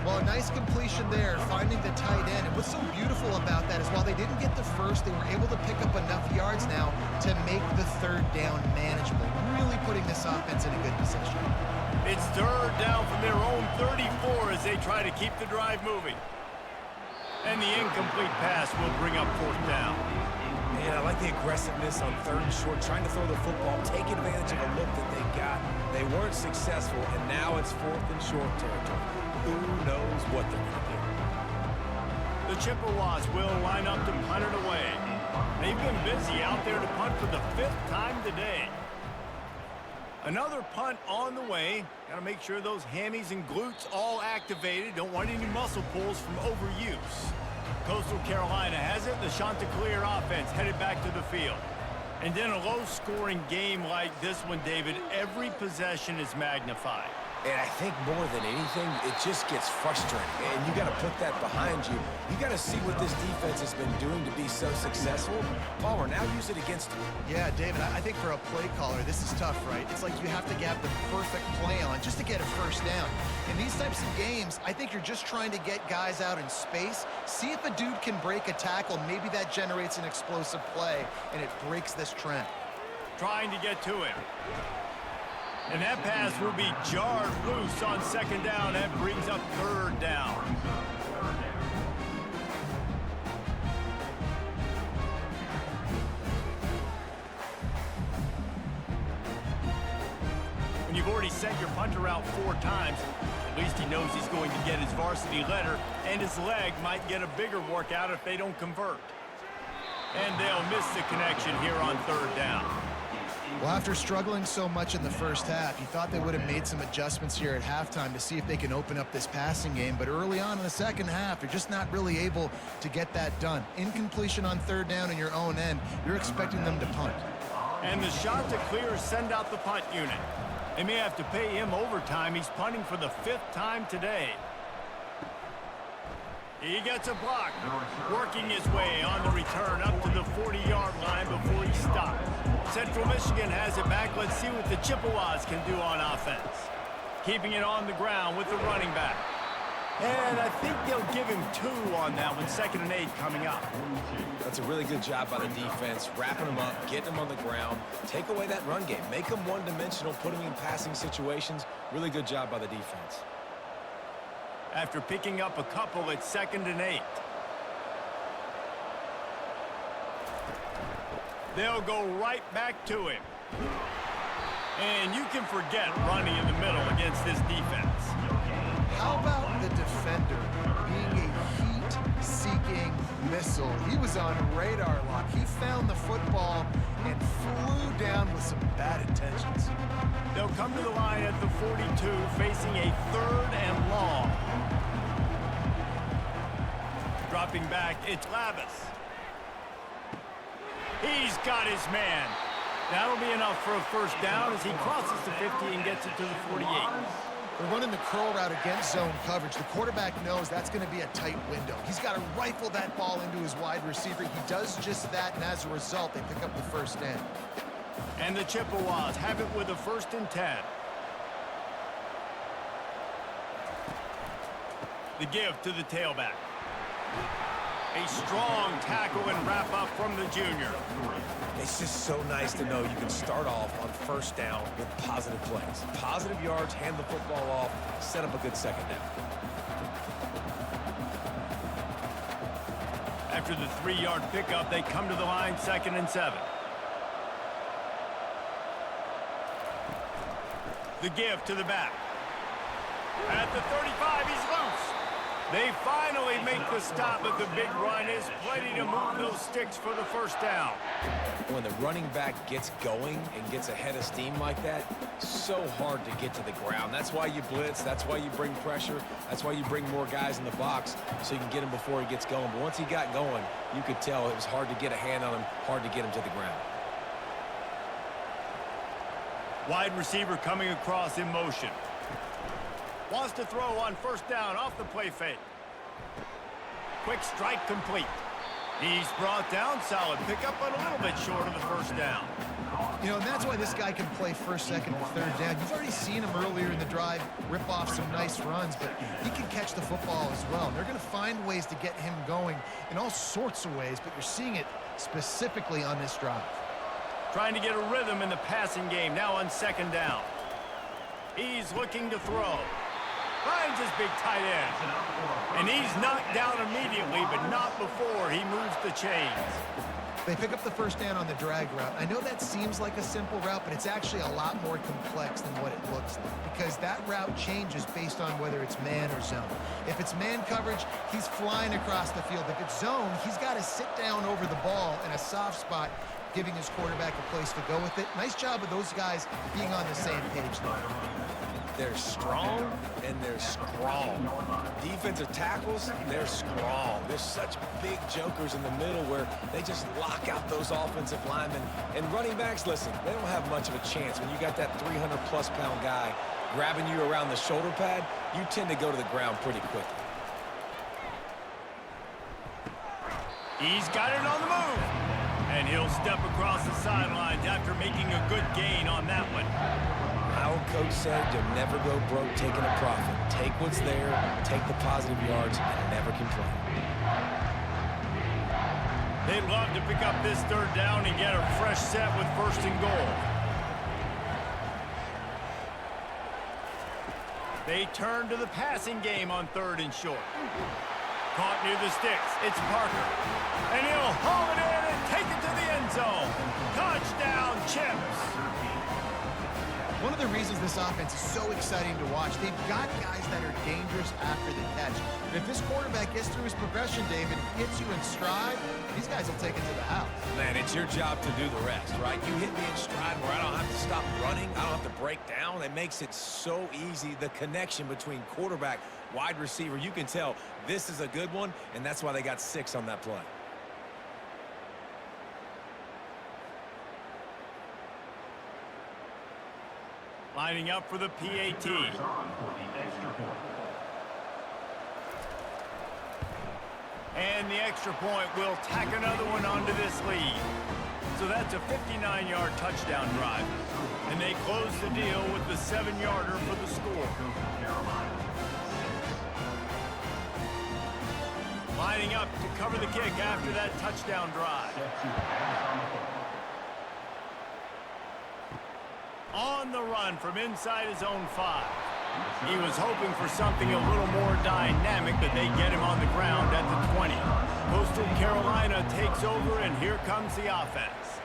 Well, a nice completion there, finding the tight end. And what's so beautiful about that is while they didn't get the first, they were able to pick up enough yards now to make the third down manageable, really putting this offense in a good position. It's third down from their own 34 as they try to keep the drive moving. And the incomplete pass will bring up fourth down. Man, I like the aggressiveness on third and short, trying to throw the football, take advantage of a look that they got. They weren't successful, and now it's fourth and short territory. Who knows what they're going to do? The Chippewas will line up to punt it away. They've been busy out there to punt for the fifth time today. Another punt on the way. Got to make sure those hammies and glutes all activated. Don't want any muscle pulls from overuse. Coastal Carolina has it. The Chanticleer offense headed back to the field. And in a low-scoring game like this one, David, every possession is magnified. And I think more than anything, it just gets frustrating. And you got to put that behind you. You got to see what this defense has been doing to be so successful. Palmer, now use it against them. Yeah, David, I think for a play caller, this is tough, right? It's like you have to have the perfect play on just to get a first down. In these types of games, I think you're just trying to get guys out in space, see if a dude can break a tackle. Maybe that generates an explosive play, and it breaks this trend. Trying to get to him. And that pass will be jarred loose on second down. That brings up third down. When you've already sent your punter out 4 times, at least he knows he's going to get his varsity letter, and his leg might get a bigger workout if they don't convert. And they'll miss the connection here on third down. Well, after struggling so much in the first half, you thought they would have made some adjustments here at halftime to see if they can open up this passing game. But early on in the second half, you're just not really able to get that done. Incompletion on third down in your own end, you're expecting them to punt. And the Chanticleers send out the punt unit. They may have to pay him overtime. He's punting for the 5th time today. He gets a block, working his way on the return up to the 40-yard line before he stops. Central Michigan has it back. Let's see what the Chippewas can do on offense. Keeping it on the ground with the running back. And I think they'll give him 2 on that one. 2nd and 8 coming up. That's a really good job by the defense, wrapping them up, getting them on the ground, take away that run game, make them one-dimensional, put them in passing situations. Really good job by the defense. After picking up a couple, it's 2nd and 8. They'll go right back to him. And you can forget running in the middle against this defense. How about the defender being a heat-seeking missile? He was on radar lock. He found the football and flew down with some bad intentions. They'll come to the line at the 42, facing a 3rd and long. Dropping back, it's Lavis. He's got his man. That'll be enough for a first down as he crosses the 50 and gets it to the 48. They're running the curl route against zone coverage. The quarterback knows that's going to be a tight window. He's got to rifle that ball into his wide receiver. He does just that, and as a result, they pick up the first down. And the Chippewas have it with a 1st and 10. The give to the tailback. A strong tackle and wrap up from the junior. It's just so nice to know you can start off on first down with positive plays. Positive yards, hand the football off, set up a good second down. After the 3-yard pickup, they come to the line 2nd and 7. The give to the back. At the 35, he's loose. They finally make the stop, but the big run is plenty to move those sticks for the first down. When the running back gets going and gets ahead of steam like that, so hard to get to the ground. That's why you blitz. That's why you bring pressure. That's why you bring more guys in the box so you can get him before he gets going. But once he got going, you could tell it was hard to get a hand on him, hard to get him to the ground. Wide receiver coming across in motion. Wants to throw on first down off the play fake. Quick strike complete. He's brought down, solid pickup, but a little bit short of the first down. You know, and that's why this guy can play 1st, 2nd, and 3rd down. You've already seen him earlier in the drive rip off some nice runs, but he can catch the football as well. And they're going to find ways to get him going in all sorts of ways, but you're seeing it specifically on this drive. Trying to get a rhythm in the passing game, now on 2nd down. He's looking to throw. Finds his big tight end. And he's knocked down immediately, but not before he moves the chains. They pick up the first down on the drag route. I know that seems like a simple route, but it's actually a lot more complex than what it looks like because that route changes based on whether it's man or zone. If it's man coverage, he's flying across the field. If it's zone, he's got to sit down over the ball in a soft spot, giving his quarterback a place to go with it. Nice job of those guys being on the same page there. They're strong and they're strong. Defensive tackles, they're strong. There's such big jokers in the middle where they just lock out those offensive linemen. And running backs, listen, they don't have much of a chance. When you got that 300-plus pound guy grabbing you around the shoulder pad, you tend to go to the ground pretty quickly. He's got it on the move. And he'll step across the sidelines after making a good gain on that one. My old coach said you'll never go broke taking a profit. Take what's there, take the positive yards, and never complain. They'd love to pick up this 3rd down and get a fresh set with 1st and goal. They turn to the passing game on 3rd and short. Caught near the sticks. It's Parker. And he'll haul it in and take it to the end zone. Touchdown, Chips. One of the reasons this offense is so exciting to watch, they've got guys that are dangerous after the catch. And if this quarterback gets through his progression, David, hits you in stride, these guys will take it to the house. Man, it's your job to do the rest, right? You hit me in stride where I don't have to stop running. I don't have to break down. It makes it so easy, the connection between quarterback, wide receiver. You can tell this is a good one, and that's why they got 6 on that play. Lining up for the PAT. And the extra point will tack another one onto this lead. So that's a 59-yard touchdown drive. And they close the deal with the 7-yarder for the score. Lining up to cover the kick after that touchdown drive. On the run from inside his own 5. He was hoping for something a little more dynamic, but they get him on the ground at the 20. Coastal Carolina takes over, and here comes the offense.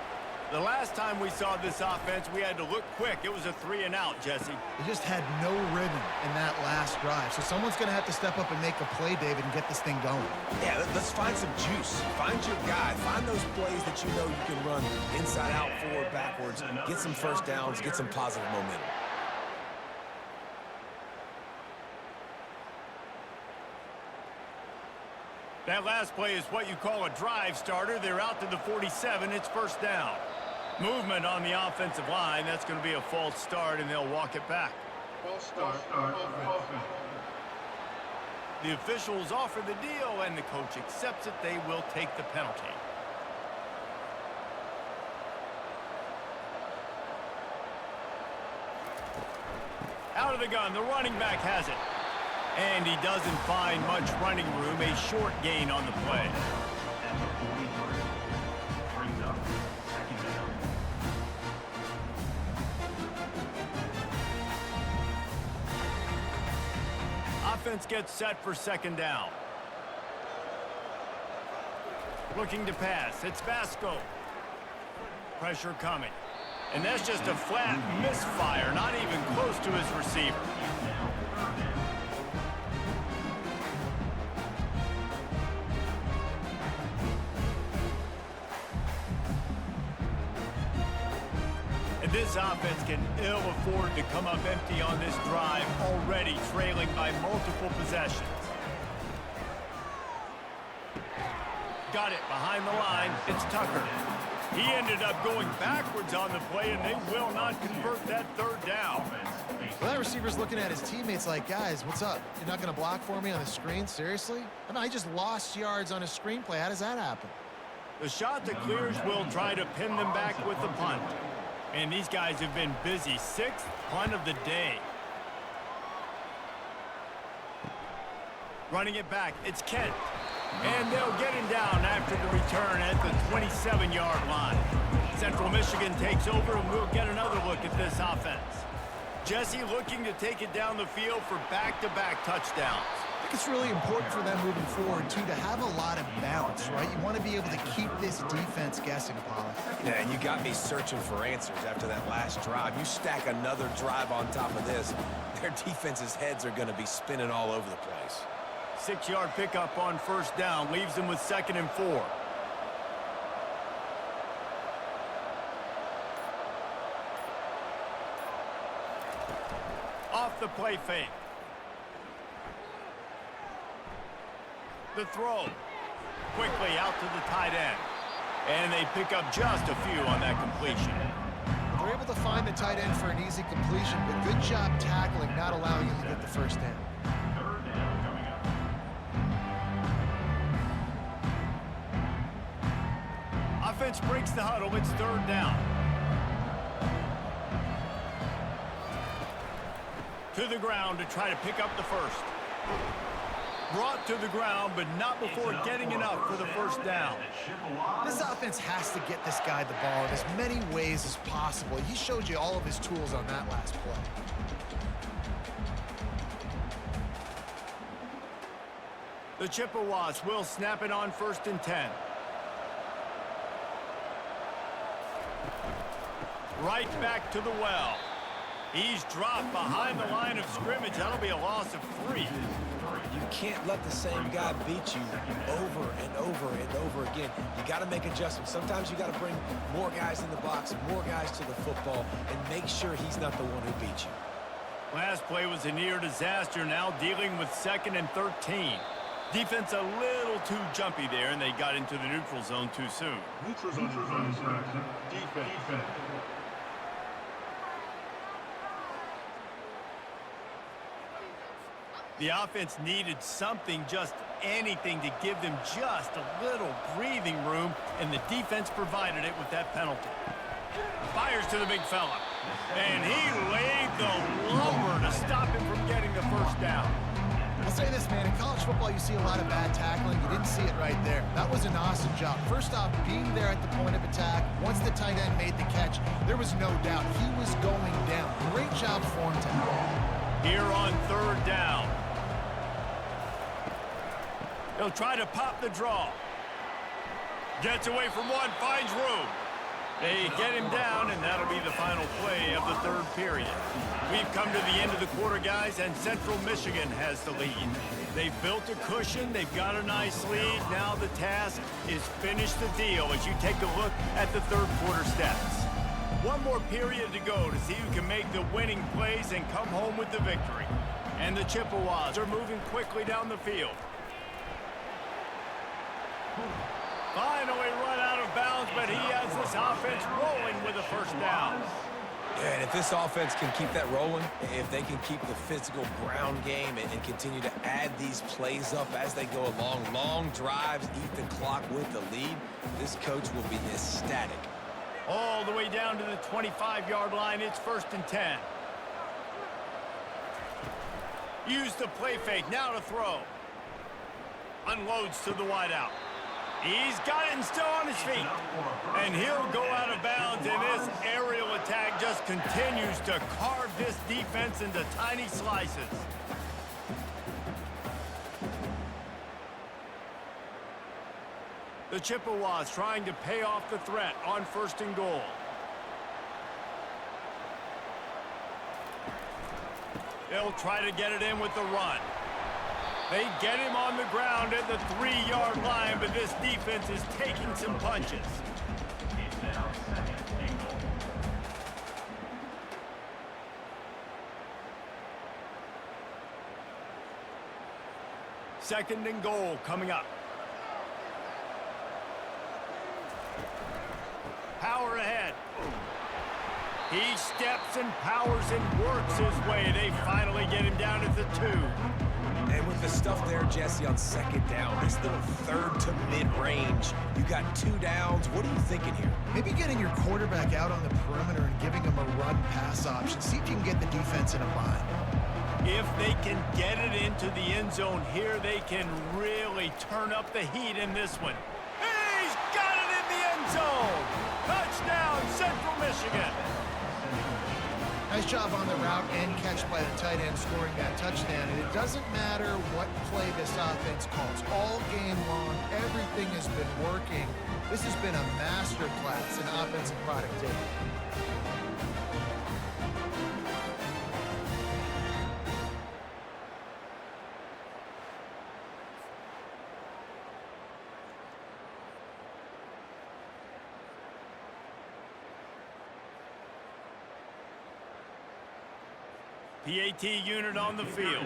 The last time we saw this offense, we had to look quick. It was a 3-and-out, Jesse. They just had no rhythm in that last drive. So someone's going to have to step up and make a play, David, and get this thing going. Yeah, let's find some juice. Find your guy. Find those plays that you know you can run inside out, forward, backwards. Get some first downs. Get some positive momentum. That last play is what you call a drive starter. They're out to the 47. It's first down. Movement on the offensive line. That's going to be a false start, and they'll walk it back. False start. Offense. The officials offer the deal, and the coach accepts it. They will take the penalty. Out of the gun, the running back has it. And he doesn't find much running room. A short gain on the play. Offense gets set for second down. Looking to pass. It's Vasco. Pressure coming. And that's just a flat misfire. Not even close to his receiver. This offense can ill afford to come up empty on this drive, already trailing by multiple possessions. Got it behind the line. It's Tucker. He ended up going backwards on the play, and they will not convert that third down. Well, that receiver's looking at his teammates like, guys, what's up? You're not going to block for me on the screen? Seriously? I mean, I just lost yards on a screenplay. How does that happen? The shot that clears will try to pin them back with the punt. And these guys have been busy. 6th punt of the day. Running it back, it's Kent. And they'll get him down after the return at the 27-yard line. Central Michigan takes over, and we'll get another look at this offense. Jesse looking to take it down the field for back-to-back touchdowns. I think it's really important for them moving forward, too, to have a lot of balance, right? You want to be able to keep this defense guessing, Pollock. Yeah, and you got me searching for answers after that last drive. You stack another drive on top of this, their defense's heads are going to be spinning all over the place. 6-yard pickup on first down leaves them with 2nd and 4. Off the play fake. The throw. Quickly out to the tight end. And they pick up just a few on that completion. They're able to find the tight end for an easy completion, but good job tackling, not allowing him to get the first down. Offense breaks the huddle. It's 3rd down. To the ground to try to pick up the first. Brought to the ground, but not before getting enough for the first down. This offense has to get this guy the ball in as many ways as possible. He showed you all of his tools on that last play. The Chippewas will snap it on 1st and 10. Right back to the well. He's dropped behind the line of scrimmage. That'll be a loss of 3. You can't let the same guy beat you over and over and over again. You got to make adjustments. Sometimes you got to bring more guys in the box, more guys to the football, and make sure he's not the one who beat you. Last play was a near disaster, now dealing with 2nd and 13. Defense a little too jumpy there, and they got into the neutral zone too soon. Neutral zone. Defense. The offense needed something, just anything, to give them just a little breathing room, and the defense provided it with that penalty. Fires to the big fella, and he laid the lumber to stop him from getting the first down. I'll say this, man, in college football you see a lot of bad tackling. You didn't see it right there. That was an awesome job. First off, being there at the point of attack, once the tight end made the catch, there was no doubt he was going down. Great job for him to help. Here on 3rd down. He'll try to pop the draw. Gets away from one, finds room. They get him down, and that'll be the final play of the third period. We've come to the end of the quarter, guys, and Central Michigan has the lead. They've built a cushion. They've got a nice lead. Now the task is finish the deal as you take a look at the third quarter stats. One more period to go to see who can make the winning plays and come home with the victory. And the Chippewas are moving quickly down the field. Finally run out of bounds, but he has this offense rolling with a first down. Yeah, and if this offense can keep that rolling, if they can keep the physical ground game and continue to add these plays up as they go along, long drives, eat the clock with the lead, this coach will be ecstatic. All the way down to the 25-yard line, it's 1st and 10. Use the play fake, now to throw. Unloads to the wideout. He's got it and still on his feet. And he'll go out of bounds, and this aerial attack just continues to carve this defense into tiny slices. The Chippewas trying to pay off the threat on 1st and goal. They'll try to get it in with the run. They get him on the ground at the 3-yard line, but this defense is taking some punches. Second and goal coming up. Power ahead. He steps and powers and works his way. They finally get him down at the 2. And with the stuff there, Jesse, on 2nd down, this little third to mid-range, you got 2 downs. What are you thinking here? Maybe getting your quarterback out on the perimeter and giving him a run-pass option. See if you can get the defense in a bind. If they can get it into the end zone here, they can really turn up the heat in this one. He's got it in the end zone! Touchdown, Central Michigan! Nice job on the route and catch by the tight end scoring that touchdown. And it doesn't matter what play this offense calls. All game long, everything has been working. This has been a master class in offensive productivity. PAT unit on the field.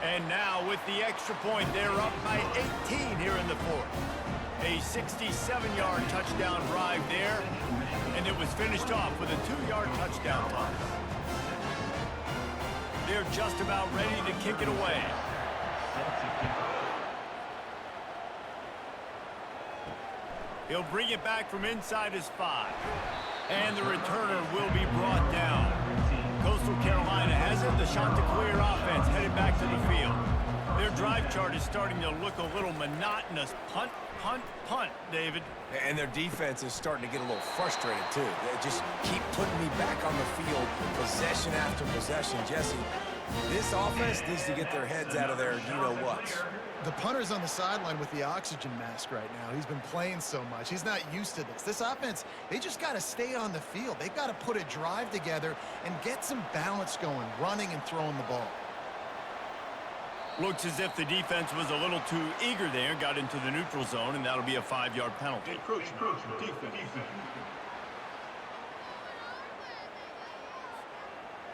And now with the extra point, they're up by 18 here in the fourth. A 67-yard touchdown drive there, and it was finished off with a 2-yard touchdown toss. They're just about ready to kick it away. He'll bring it back from inside his 5. And the returner will be brought down. Coastal Carolina has it. The shot to clear offense headed back to the field. Their drive chart is starting to look a little monotonous. Punt, punt, punt, David. And their defense is starting to get a little frustrated, too. They just keep putting me back on the field, possession after possession. Jesse, this offense needs to get their heads out of their you-know-whats. The punter's on the sideline with the oxygen mask right now. He's been playing so much. He's not used to this. This offense, they just got to stay on the field. They've got to put a drive together and get some balance going, running and throwing the ball. Looks as if the defense was a little too eager there, got into the neutral zone, and that'll be a 5-yard penalty.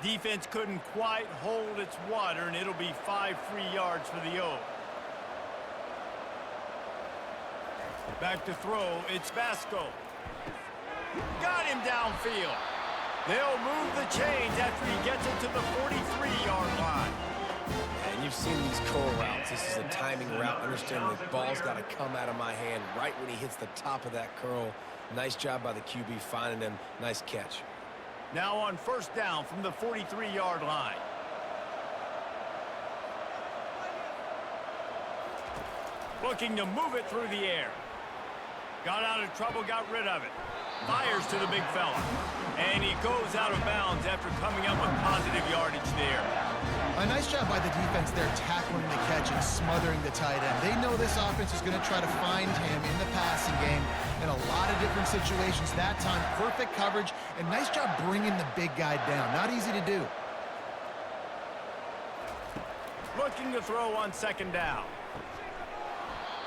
Defense couldn't quite hold its water, and it'll be 5 free yards for the O. Back to throw, it's Vasco. Got him downfield. They'll move the chains after he gets it to the 43-yard line. And you've seen these curl routes. This is a timing route. Understand the ball's got to come out of my hand right when he hits the top of that curl. Nice job by the QB finding him. Nice catch. Now on 1st down from the 43-yard line. Looking to move it through the air. Got out of trouble, got rid of it. Fires to the big fella. And he goes out of bounds after coming up with positive yardage there. A nice job by the defense there, tackling the catch and smothering the tight end. They know this offense is going to try to find him in the passing game in a lot of different situations. That time, perfect coverage, and nice job bringing the big guy down. Not easy to do. Looking to throw on second down.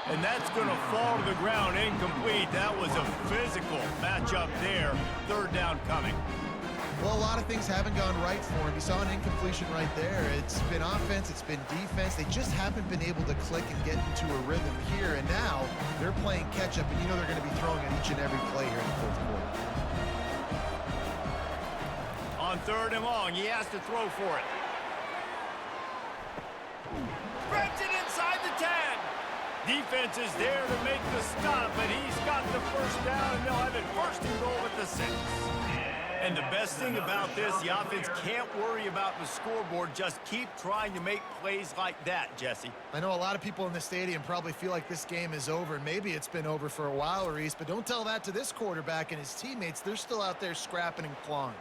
And that's going to fall to the ground incomplete. That was a physical matchup there. Third down coming. Well, a lot of things haven't gone right for him. You saw an incompletion right there. It's been offense, it's been defense. They just haven't been able to click and get into a rhythm here. And now they're playing catch-up, and you know they're going to be throwing at each and every play here in the fourth quarter. On third and long, he has to throw for it. Spreads it inside the 10. Defense is there to make the stop, but he's got the first down, and they'll have it first and goal at the 6. And the best thing about this, the offense can't worry about the scoreboard. Just keep trying to make plays like that, Jesse. I know a lot of people in the stadium probably feel like this game is over. Maybe it's been over for a while, Reese, but don't tell that to this quarterback and his teammates. They're still out there scrapping and clawing.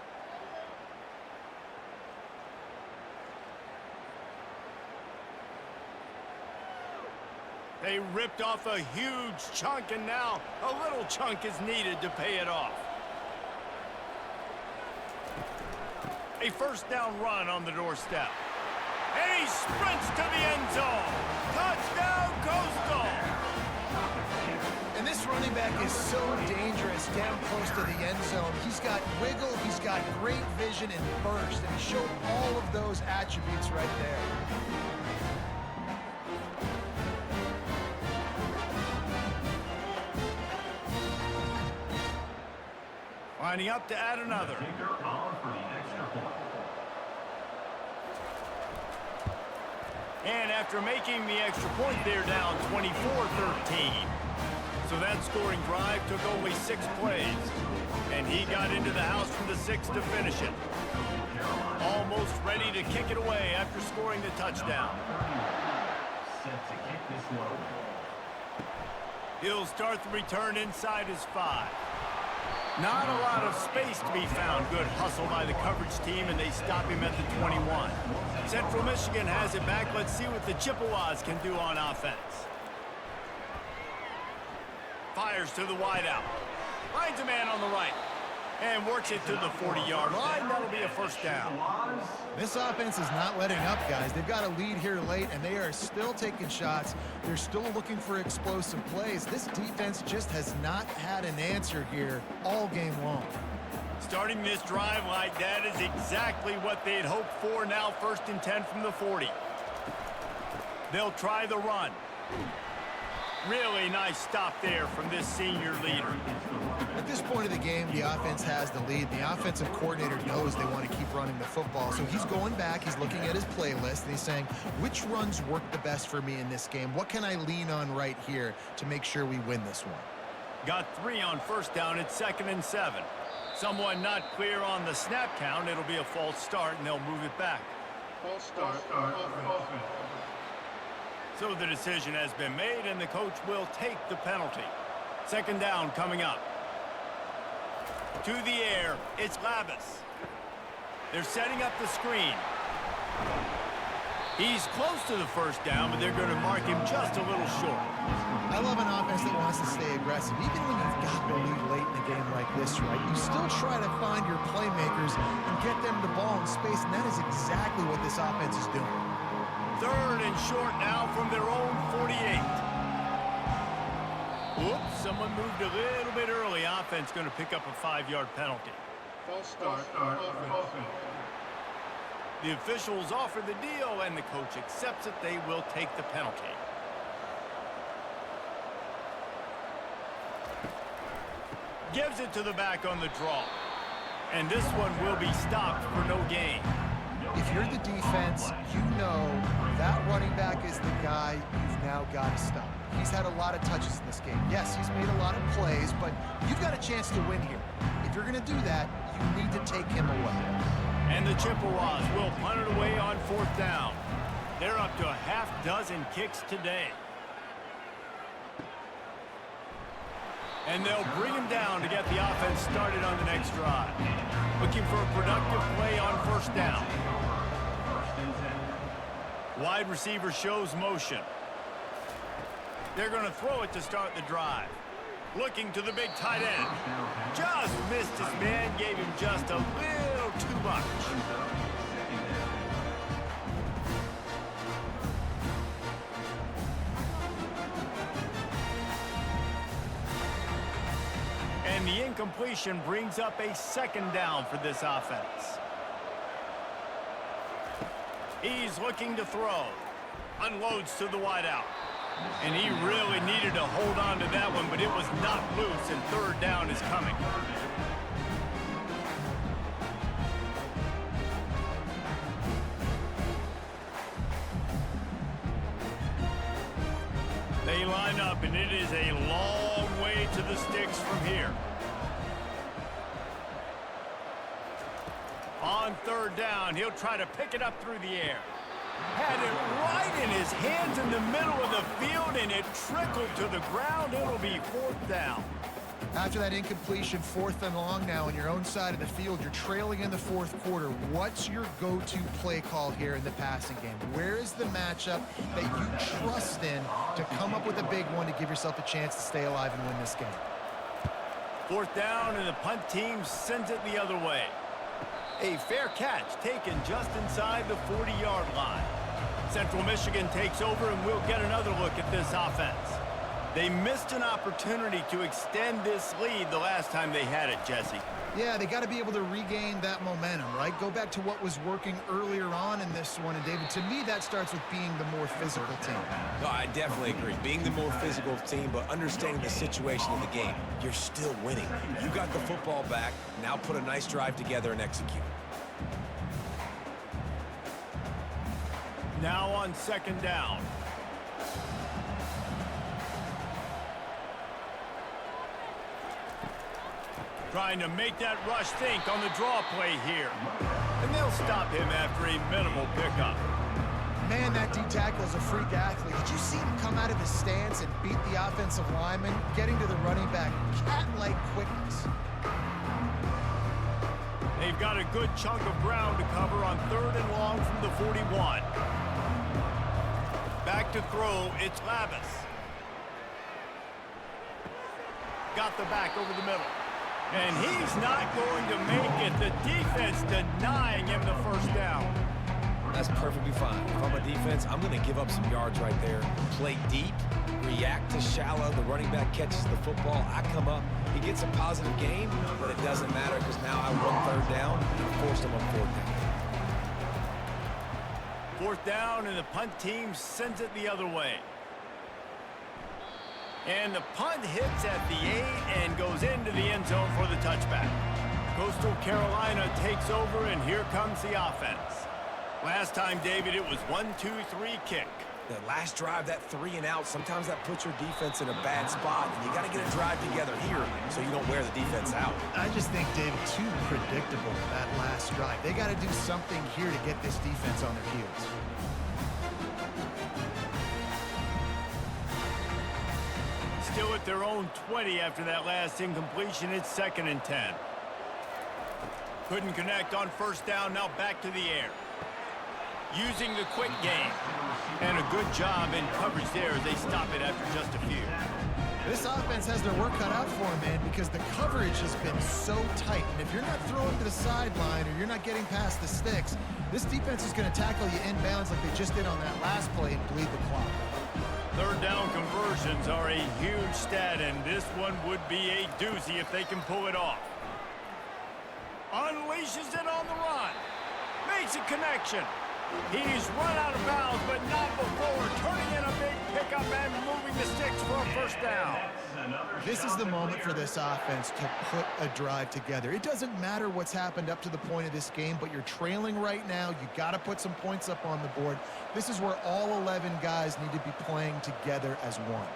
They ripped off a huge chunk, and now a little chunk is needed to pay it off. A first down run on the doorstep. And he sprints to the end zone. Touchdown, Coastal! And this running back is so dangerous down close to the end zone. He's got wiggle, he's got great vision and burst, and he showed all of those attributes right there. Lining up to add another. And after making the extra point, they're down 24-13. So that scoring drive took only 6 plays. And he got into the house from the 6 to finish it. Almost ready to kick it away after scoring the touchdown. He'll start the return inside his 5. Not a lot of space to be found. Good hustle by the coverage team, and they stop him at the 21. Central Michigan has it back. Let's see what the Chippewas can do on offense. Fires to the wideout. Finds a man on the right. And works it to the 40-yard line. That'll be a first down. This offense is not letting up, guys. They've got a lead here late, and they are still taking shots. They're still looking for explosive plays. This defense just has not had an answer here all game long. Starting this drive like that is exactly what they'd hoped for. Now 1st and 10 from the 40. They'll try the run. Really nice stop there from this senior leader. At this point of the game, the offense has the lead. The offensive coordinator knows they want to keep running the football. So he's going back, he's looking at his playlist, and he's saying, which runs work the best for me in this game? What can I lean on right here to make sure we win this one? Got 3 on first down. It's 2nd and 7. Someone not clear on the snap count. It'll be a false start, and they'll move it back. False start. Offense. So the decision has been made, and the coach will take the penalty. 2nd down coming up. To the air, it's Labus. They're setting up the screen. He's close to the first down, but they're going to mark him just a little short. I love an offense that wants to stay aggressive. Even when you've got the lead late in a game like this, right, you still try to find your playmakers and get them the ball in space, and that is exactly what this offense is doing. 3rd and short now from their own 48. Whoops, someone moved a little bit early. Offense going to pick up a 5-yard penalty. False start. Offense. The officials offer the deal, and the coach accepts it. They will take the penalty. Gives it to the back on the draw. And this one will be stopped for no gain. If you're the defense, you know that running back is the guy you've now got to stop. He's had a lot of touches in this game. Yes, he's made a lot of plays, but you've got a chance to win here. If you're going to do that, you need to take him away. And the Chippewas will punt it away on 4th down. They're up to a half-dozen kicks today. And they'll bring him down to get the offense started on the next drive. Looking for a productive play on 1st down. Wide receiver shows motion. They're going to throw it to start the drive. Looking to the big tight end. Just missed his man, gave him just a little too much. And the incompletion brings up a second down for this offense. He's looking to throw. Unloads to the wideout. And he really needed to hold on to that one, but it was not loose, and third down is coming. They line up, and it is a long way to the sticks from here. On third down, he'll try to pick it up through the air. Had it right in his hands in the middle of the field, and it trickled to the ground. It'll be fourth down. After that incompletion, 4th and long now on your own side of the field, you're trailing in the 4th quarter. What's your go-to play call here in the passing game? Where is the matchup that you trust in to come up with a big one to give yourself a chance to stay alive and win this game? Fourth down, and the punt team sends it the other way. A fair catch taken just inside the 40-yard line. Central Michigan takes over, and we'll get another look at this offense. They missed an opportunity to extend this lead the last time they had it, Jesse. Yeah, they got to be able to regain that momentum, right? Go back to what was working earlier on in this one. And, David, to me, that starts with being the more physical team. No, I definitely agree. Being the more physical team, but understanding the situation in the game. You're still winning. You got the football back. Now put a nice drive together and execute. Now on second down. Trying to make that rush think on the draw play here. And they'll stop him after a minimal pickup. Man, that D-tackle is a freak athlete. Did you see him come out of his stance and beat the offensive lineman, getting to the running back? Cat-like quickness. They've got a good chunk of ground to cover on third and long from the 41. Back to throw, it's Lavis. Got the back over the middle. And he's not going to make it. The defense denying him the first down. That's perfectly fine. If I'm a defense, I'm going to give up some yards right there. Play deep, react to shallow. The running back catches the football. I come up. He gets a positive gain, but it doesn't matter because now I won third down and forced him on fourth down. Fourth down, and the punt team sends it the other way. And the punt hits at the 8 and goes into the end zone for the touchback. Coastal Carolina takes over, and here comes the offense. Last time, David, it was 1-2-3 kick. The last drive, that 3 and out, sometimes that puts your defense in a bad spot, and you got to get a drive together here so you don't wear the defense out. I just think, David, too predictable, that last drive. They got to do something here to get this defense on their heels. Still at their own 20 after that last incompletion. It's 2nd and 10. Couldn't connect on first down. Now back to the air. Using the quick game. And a good job in coverage there as they stop it after just a few. This offense has their work cut out for them, man, because the coverage has been so tight. And if you're not throwing to the sideline or you're not getting past the sticks, this defense is going to tackle you inbounds like they just did on that last play and bleed the clock. Third down conversions are a huge stat, and this one would be a doozy if they can pull it off. Unleashes it on the run. Makes a connection. He's run out of bounds, but not before. Turning in a big pickup and moving the sticks for a first down. This is the moment for this offense to put a drive together. It doesn't matter what's happened up to the point of this game, but you're trailing right now. You got to put some points up on the board. This is where all 11 guys need to be playing together as one.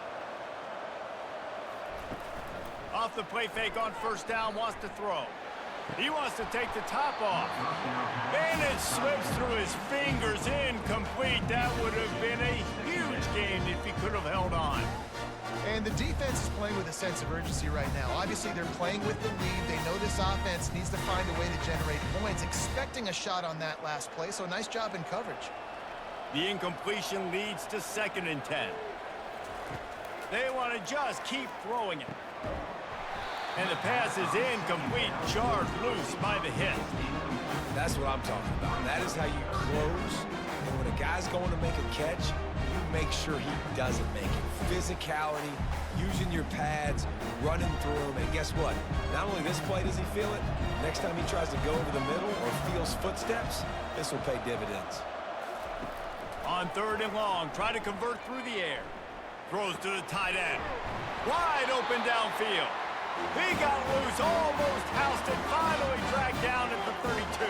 Off the play fake on first down, wants to throw. He wants to take the top off. And it slips through his fingers, incomplete. That would have been a huge gain if he could have held on. And the defense is playing with a sense of urgency right now. Obviously, they're playing with the lead. They know this offense needs to find a way to generate points, expecting a shot on that last play. So nice job in coverage. The incompletion leads to 2nd and 10. They want to just keep throwing it. And the pass is incomplete, charged loose by the hit. That's what I'm talking about. That is how you close. And when a guy's going to make a catch, you make sure he doesn't make it. Physicality, using your pads, running through them. And guess what? Not only this play does he feel it, next time he tries to go over the middle or feels footsteps, this will pay dividends. On 3rd and long, try to convert through the air. Throws to the tight end. Wide open downfield. He got loose, almost housed it, finally dragged down at the 32.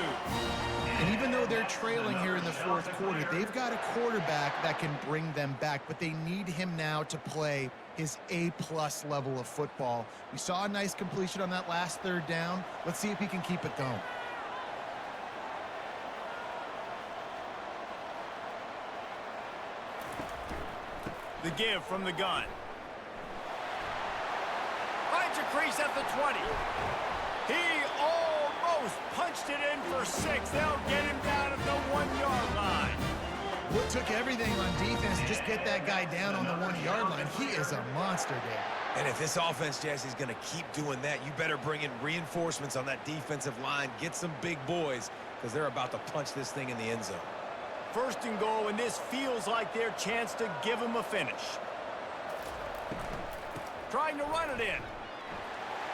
And even though they're trailing here in the 4th quarter, they've got a quarterback that can bring them back, but they need him now to play his A-plus level of football. We saw a nice completion on that last 3rd down. Let's see if he can keep it going. The give from the gun. Finds a crease at the 20. He almost punched it in for 6. They'll get him down at the 1-yard line. What took everything on defense to just get that guy down on the 1-yard line? He is a monster, Dave. And if this offense, Jesse, is going to keep doing that, you better bring in reinforcements on that defensive line. Get some big boys, because they're about to punch this thing in the end zone. 1st and goal, and this feels like their chance to give him a finish. Trying to run it in.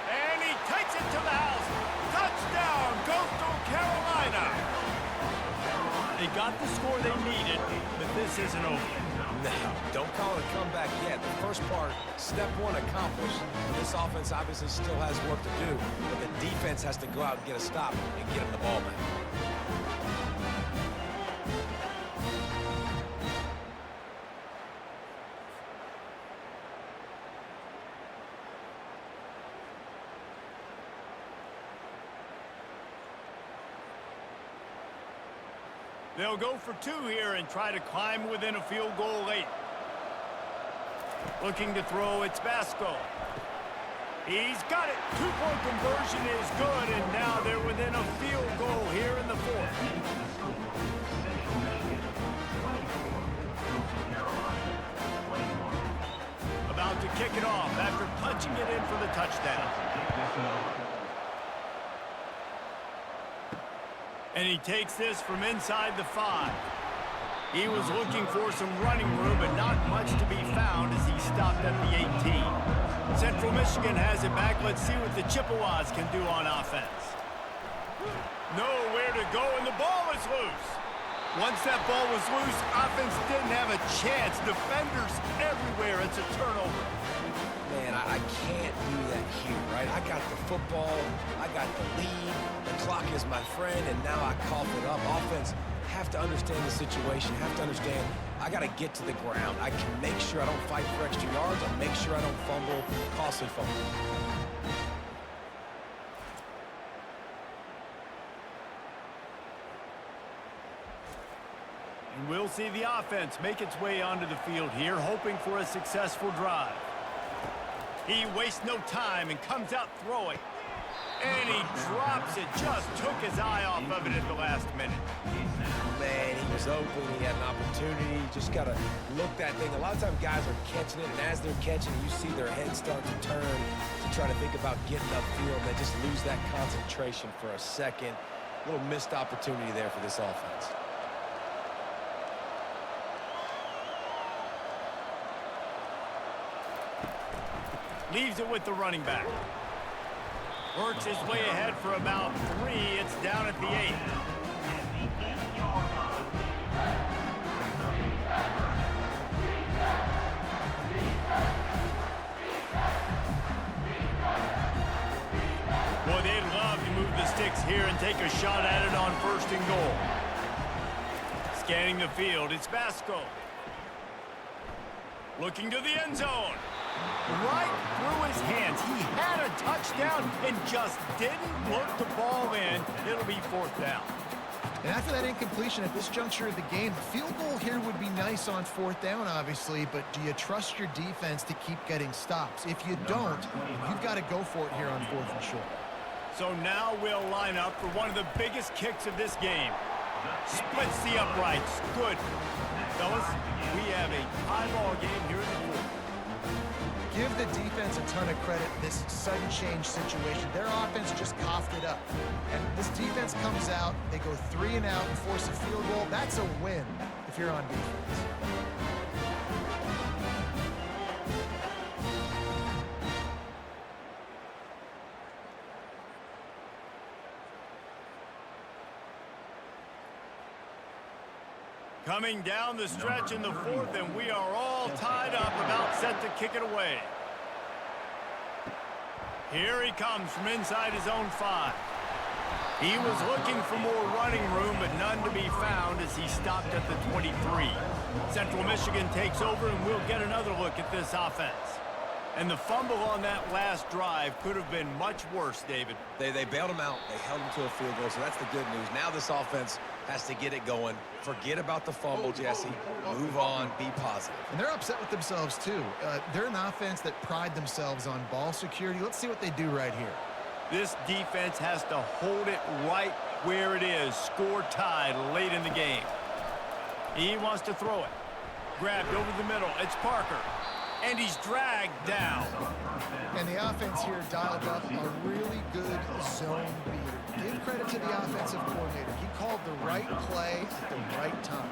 And he takes it to the house. Touchdown, Coastal Carolina. They got the score they needed, but this isn't over. No, don't call it a comeback yet. The first part, step 1 accomplished. This offense obviously still has work to do, but the defense has to go out and get a stop and get him the ball back. They'll go for 2 here and try to climb within a field goal late. Looking to throw, it's Basco. He's got it. 2-point conversion is good, and now they're within a field goal here in the 4th. About to kick it off after punching it in for the touchdown. And he takes this from inside the 5. He was looking for some running room, but not much to be found as he stopped at the 18. Central Michigan has it back. Let's see what the Chippewas can do on offense. Nowhere to go, and the ball is loose. Once that ball was loose, offense didn't have a chance. Defenders everywhere. It's a turnover. Man, I can't do that here, right? I got the football, I got the lead, the clock is my friend, and now I cough it up. Offense have to understand the situation, have to understand I got to get to the ground. I can make sure I don't fight for extra yards, I'll make sure I don't fumble, costly fumble. And we'll see the offense make its way onto the field here, hoping for a successful drive. He wastes no time and comes out throwing. And he drops it. Just took his eye off of it at the last minute. Man, he was open. He had an opportunity. Just got to look that thing. A lot of times guys are catching it, and as they're catching it, you see their head start to turn to try to think about getting upfield. They just lose that concentration for a second. A little missed opportunity there for this offense. Leaves it with the running back. Works his way ahead for about 3. It's down at the 8. Boy, they'd love to move the sticks here and take a shot at it on 1st and goal. Scanning the field, it's Basco. Looking to the end zone. Right through his hands. He had a touchdown and just didn't look the ball in. It'll be 4th down. And after that incompletion at this juncture of the game, the field goal here would be nice on 4th down, obviously, but do you trust your defense to keep getting stops? If you don't, you've got to go for it here on 4th and short. So now we'll line up for one of the biggest kicks of this game. Splits the uprights. Good. Fellas, we have a tie ball game here in the fourth. Give the defense a ton of credit in this sudden change situation. Their offense just coughed it up. And this defense comes out, they go 3 and out and force a field goal. That's a win if you're on defense. Coming down the stretch in the fourth, and we are all tied up, about set to kick it away. Here he comes from inside his own 5. He was looking for more running room, but none to be found as he stopped at the 23. Central Michigan takes over, and we'll get another look at this offense. And the fumble on that last drive could have been much worse, David. They bailed him out. They held him to a field goal, so that's the good news. Now this offense has to get it going. Forget about the fumble, Jesse. Move on. Be positive. And they're upset with themselves, too. They're an offense that pride themselves on ball security. Let's see what they do right here. This defense has to hold it right where it is. Score tied late in the game. He wants to throw it. Grabbed over the middle. It's Parker. And he's dragged down. And the offense here dialed up a really good zone beater. Give credit to the offensive coordinator. He called the right play at the right time.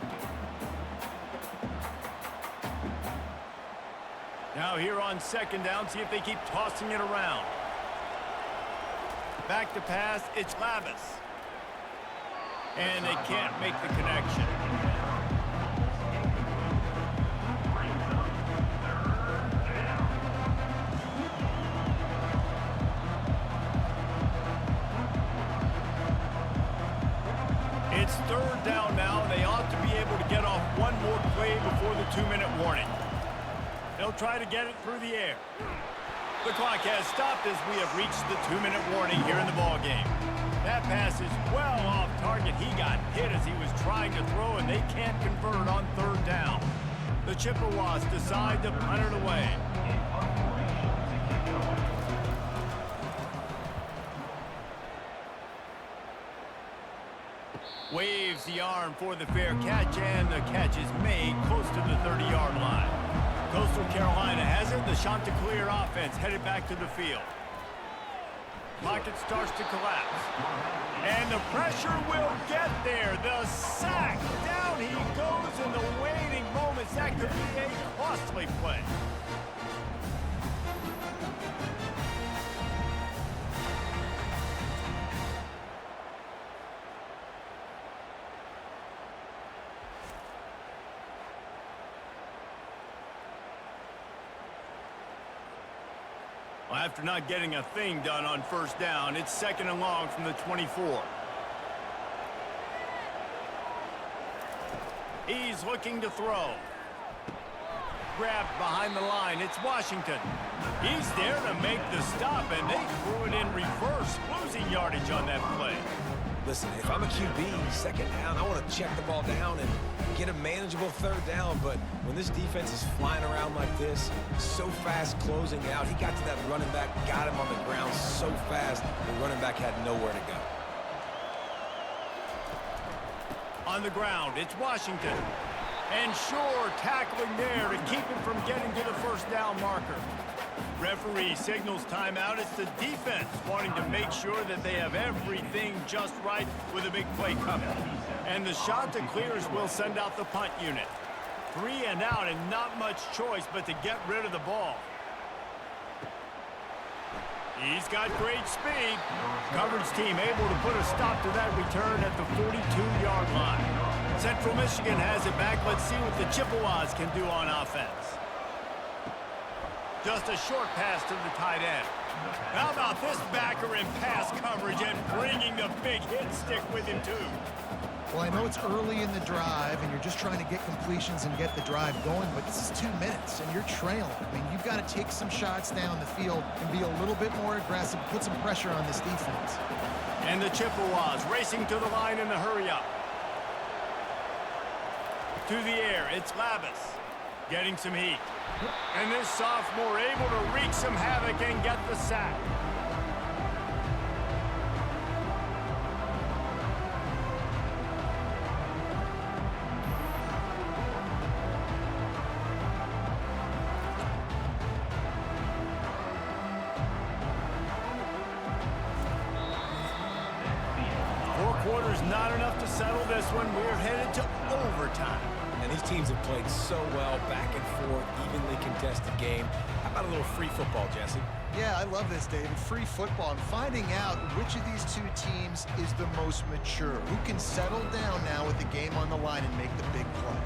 Now here on second down, see if they keep tossing it around. Back to pass, it's Lavis. And they can't make the connection. It's third down now. They ought to be able to get off one more play before the 2-minute warning. They'll try to get it through the air. The clock has stopped as we have reached the 2-minute warning here in the ball game. That pass is well off target. He got hit as he was trying to throw, and they can't convert on third down. The Chippewas decide to punt it away. Waves the arm for the fair catch, and the catch is made close to the 30-yard line. Coastal Carolina has it. The Chanticleer offense headed back to the field. Pocket starts to collapse. And the pressure will get there. The sack. Down he goes in the waiting moments. That could be a costly play. Well, after not getting a thing done on first down, it's second and long from the 24. He's looking to throw. Grabbed behind the line. It's Washington. He's there to make the stop, and they threw it in reverse, losing yardage on that play. Listen, if I'm a QB, second down, I want to check the ball down and get a manageable third down. But when this defense is flying around like this, so fast closing out, he got to that running back, got him on the ground so fast, the running back had nowhere to go. On the ground, it's Washington. And Shore tackling there to keep him from getting to the first down marker. Referee signals timeout. It's the defense wanting to make sure that they have everything just right with a big play coming. And the Chanticleers will send out the punt unit. 3 and out, and not much choice but to get rid of the ball. He's got great speed. Coverage team able to put a stop to that return at the 42-yard line. Central Michigan has it back. Let's see what the Chippewas can do on offense. Just a short pass to the tight end. How about this backer in pass coverage and bringing the big hit stick with him, too? Well, I know it's early in the drive, and you're just trying to get completions and get the drive going, but this is 2 minutes, and you're trailing. I mean, you've got to take some shots down the field and be a little bit more aggressive, put some pressure on this defense. And the Chippewas racing to the line in a hurry-up. To the air, it's Lavis getting some heat. And this sophomore able to wreak some havoc and get the sack. Just not enough to settle this one. We're headed to overtime. And these teams have played so well, back and forth, evenly contested game. How about a little free football, Jesse? Yeah, I love this, David. Free football and finding out which of these two teams is the most mature. Who can settle down now with the game on the line and make the big play.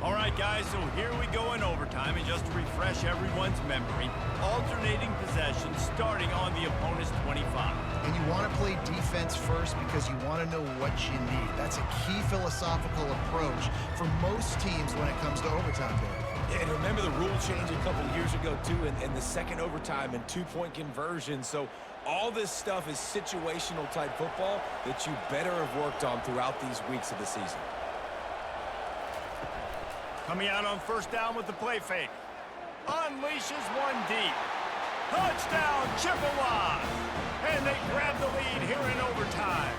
All right, guys, so here we go in overtime. And just to refresh everyone's memory, alternating possessions starting on the opponent's 25. And you want to play defense first because you want to know what you need. That's a key philosophical approach for most teams when it comes to overtime, David. Yeah, and remember the rule change a couple of years ago, too, in the second overtime and two-point conversion. So all this stuff is situational-type football that you better have worked on throughout these weeks of the season. Coming out on first down with the play fake. Unleashes one deep. Touchdown, Chippewa! And they grab the lead here in overtime.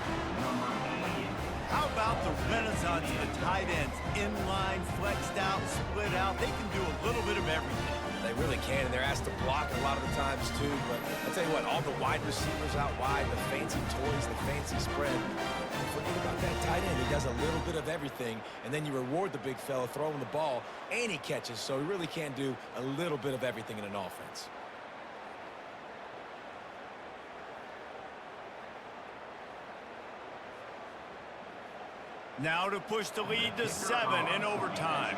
How about the renaissance of the tight ends? Inline, flexed out, split out. They can do a little bit of everything. They really can, and they're asked to block a lot of the times, too. But I'll tell you what, all the wide receivers out wide, the fancy toys, the fancy spread. Forget about that tight end. He does a little bit of everything, and then you reward the big fella throwing the ball, and he catches. So he really can do a little bit of everything in an offense. Now to push the lead to 7 in overtime.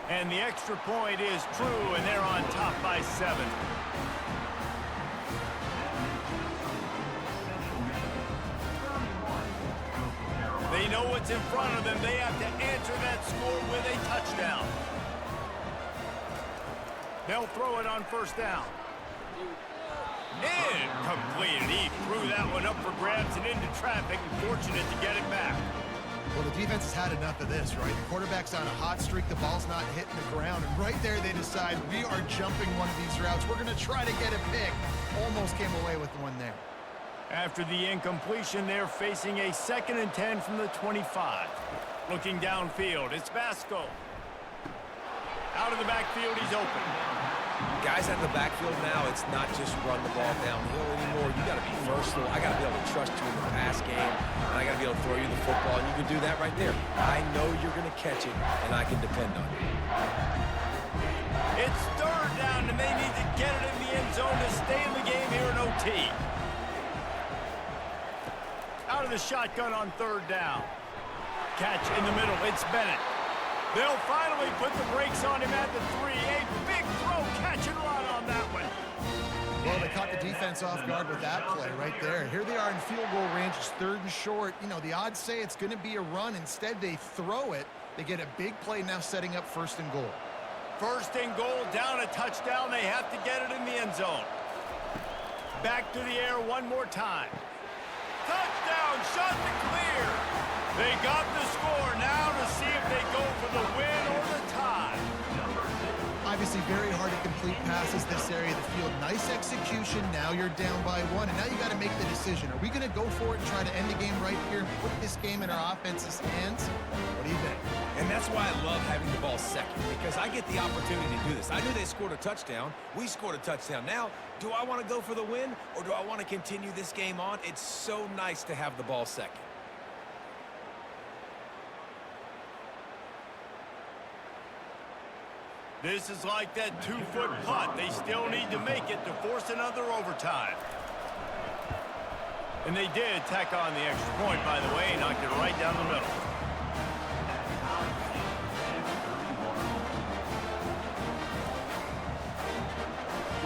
And the extra point is true, and they're on top by 7. They know what's in front of them. They have to answer that score with a touchdown. They'll throw it on first down. Incomplete. He threw that one up for grabs and into traffic. Fortunate to get it back. Well, the defense has had enough of this, right? The quarterback's on a hot streak. The ball's not hitting the ground. And right there, they decide, we are jumping one of these routes. We're going to try to get a pick. Almost came away with one there. After the incompletion, they're facing a 2nd and 10 from the 25. Looking downfield, it's Vasco. Out of the backfield, he's open. Guys out of the backfield now, it's not just run the ball downhill anymore. You got to be versatile. I got to be able to trust you in the pass game, and I got to be able to throw you the football, and you can do that right there. I know you're going to catch it, and I can depend on you. It's 3rd down, and they need to get it in the end zone to stay in the game here in OT. Out of the shotgun on 3rd down. Catch in the middle. It's Bennett. They'll finally put the brakes on him at the 3. A big throw, catch and run on that one. Well, they caught the defense off guard with that play right there. Here they are in field goal range. It's 3rd and short. You know, the odds say it's going to be a run. Instead, they throw it. They get a big play now setting up 1st and goal. 1st and goal, down a touchdown. They have to get it in the end zone. Back to the air one more time. Touchdown, shot to clear. They got the score now to see if they go for the win or the tie. Obviously very hard to complete passes this area of the field. Nice execution. Now you're down by 1, and now you got to make the decision. Are we going to go for it and try to end the game right here and put this game in our offense's hands? What do you think? And that's why I love having the ball second, because I get the opportunity to do this. I knew they scored a touchdown. We scored a touchdown. Now, do I want to go for the win, or do I want to continue this game on? It's so nice to have the ball second. This is like that 2-foot putt. They still need to make it to force another overtime. And they did tack on the extra point, by the way, knocked it right down the middle.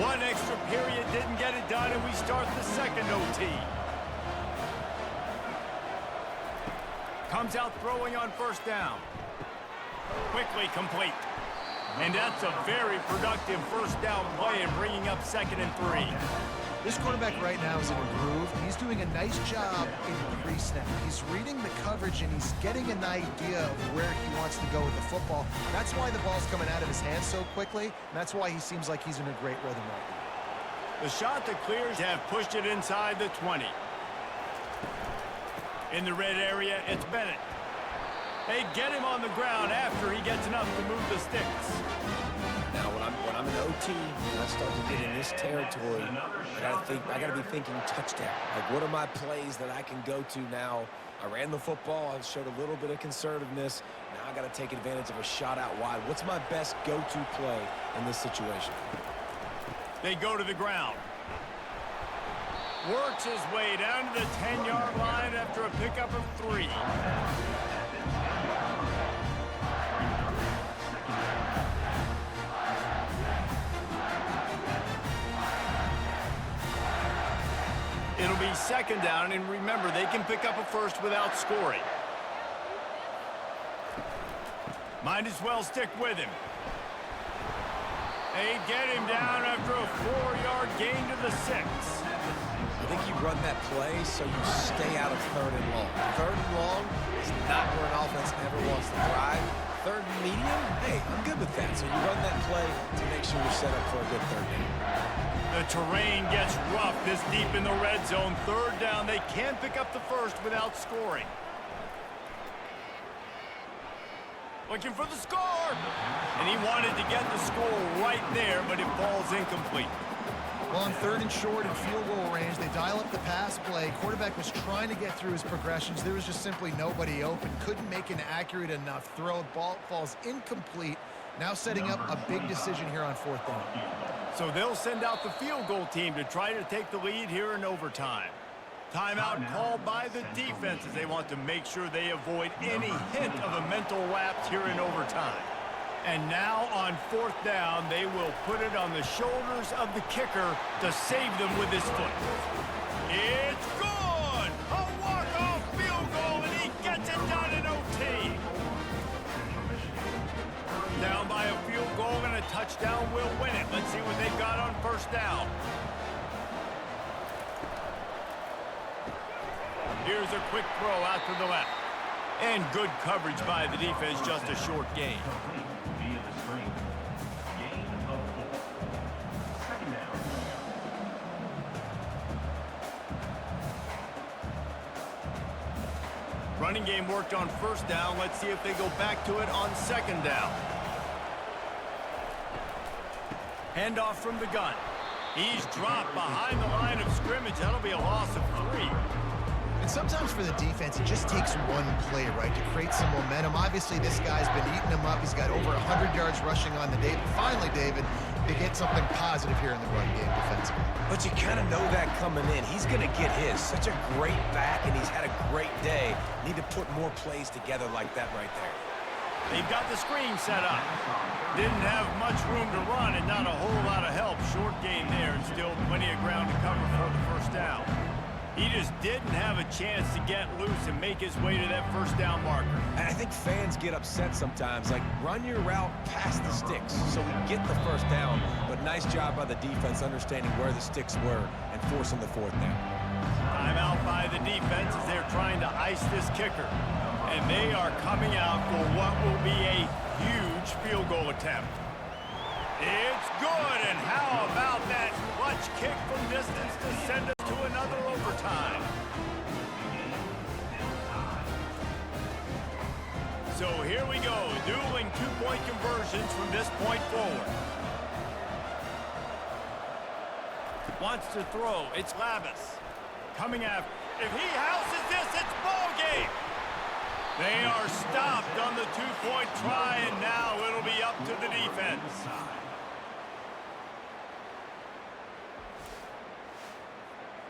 One extra period didn't get it done, and we start the 2nd OT. Comes out throwing on 1st down. Quickly complete. And that's a very productive 1st down play and bringing up 2nd and 3. This quarterback right now is in a groove. He's doing a nice job in pre-snap. He's reading the coverage, and he's getting an idea of where he wants to go with the football. That's why the ball's coming out of his hands so quickly, and that's why he seems like he's in a great rhythm right now. The shot that clears have pushed it inside the 20. In the red area, it's Bennett. They get him on the ground after he gets enough to move the sticks. Now, when I'm in team, and I start to get in this territory, I gotta be thinking touchdown. Like, what are my plays that I can go to now? I ran the football. I showed a little bit of conservativeness. Now I got to take advantage of a shot out wide. What's my best go-to play in this situation? They go to the ground. Works his way down to the 10-yard line after a pickup of 3. It'll be second down, and remember, they can pick up a first without scoring. Might as well stick with him. They get him down after a 4-yard gain to the 6. I think you run that play so you stay out of 3rd and long. 3rd and long is not where an offense ever wants to drive. 3rd and medium, hey, I'm good with that. So you run that play to make sure you're set up for a good 3rd down. The terrain gets rough this deep in the red zone. 3rd down, they can pick up the first without scoring. Looking for the score! And he wanted to get the score right there, but it falls incomplete. Well, on 3rd and short and field goal range, they dial up the pass play. Quarterback was trying to get through his progressions. There was just simply nobody open. Couldn't make an accurate enough throw. Ball falls incomplete. Now setting up a big decision here on 4th down. So they'll send out the field goal team to try to take the lead here in overtime. Timeout called by the defense as they want to make sure they avoid any hint of a mental lapse here in overtime. And now on 4th down, they will put it on the shoulders of the kicker to save them with his foot. It's good! A walk-off field goal, and he gets it done in OT. Down by a field goal and a touchdown will win it. Let's see what they've got on 1st down. Here's a quick throw out to the left. And good coverage by the defense, just a short gain. Running game worked on 1st down. Let's see if they go back to it on 2nd down. Handoff from the gun. He's dropped behind the line of scrimmage. That'll be a loss of 3. And sometimes for the defense, it just takes one play, right, to create some momentum. Obviously, this guy's been eating them up. He's got over 100 yards rushing on the day. But finally, David, they get something positive here in the run game defensively. But you kind of know that coming in. He's going to get his. Such a great back, and he's had a great day. Need to put more plays together like that right there. They've got the screen set up. Didn't have much room to run and not a whole lot of help. Short gain there and still plenty of ground to cover for the 1st down. He just didn't have a chance to get loose and make his way to that 1st down marker. And I think fans get upset sometimes. Like, run your route past the sticks so we get the 1st down. But nice job by the defense understanding where the sticks were and forcing the 4th down. Timeout by the defense as they're trying to ice this kicker. And they are coming out for what will be a huge field goal attempt. It's good, and how about that clutch kick from distance to send us to another overtime? So here we go, dueling 2-point conversions from this point forward. Wants to throw, it's Lavis. Coming after, if he houses this, it's ball game. They are stopped on the 2-point try, and now it'll be up to the defense.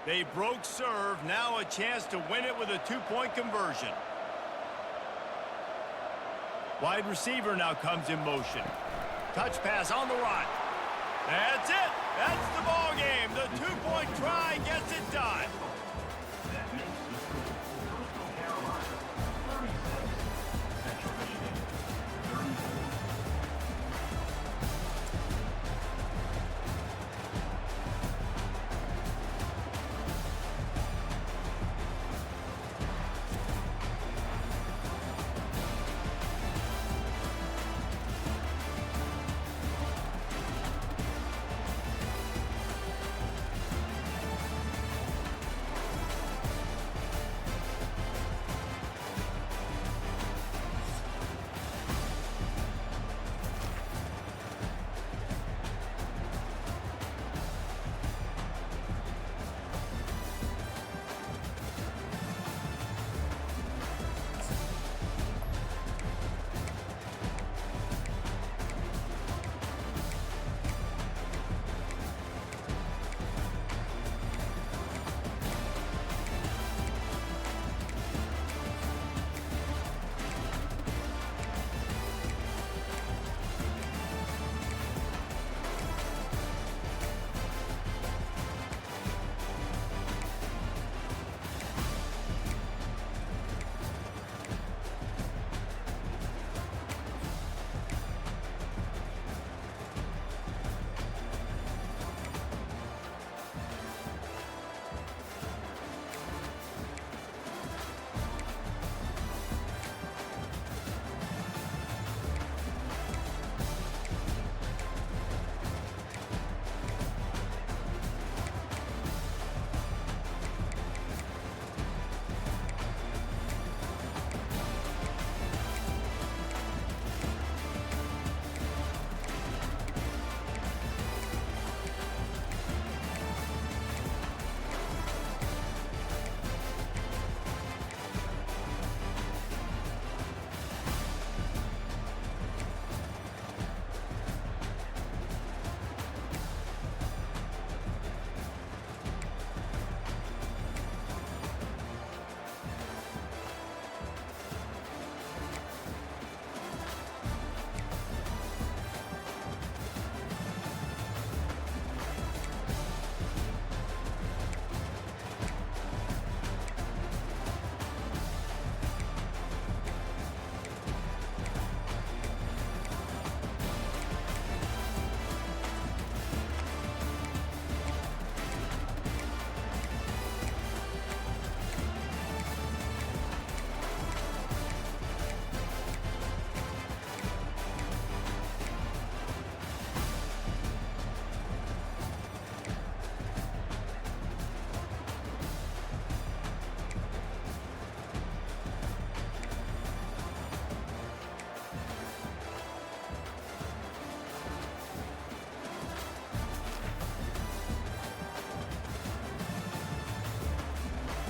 They broke serve, now a chance to win it with a 2-point conversion. Wide receiver now comes in motion. Touch pass on the run. That's it. That's the ball game. The 2-point try gets it done.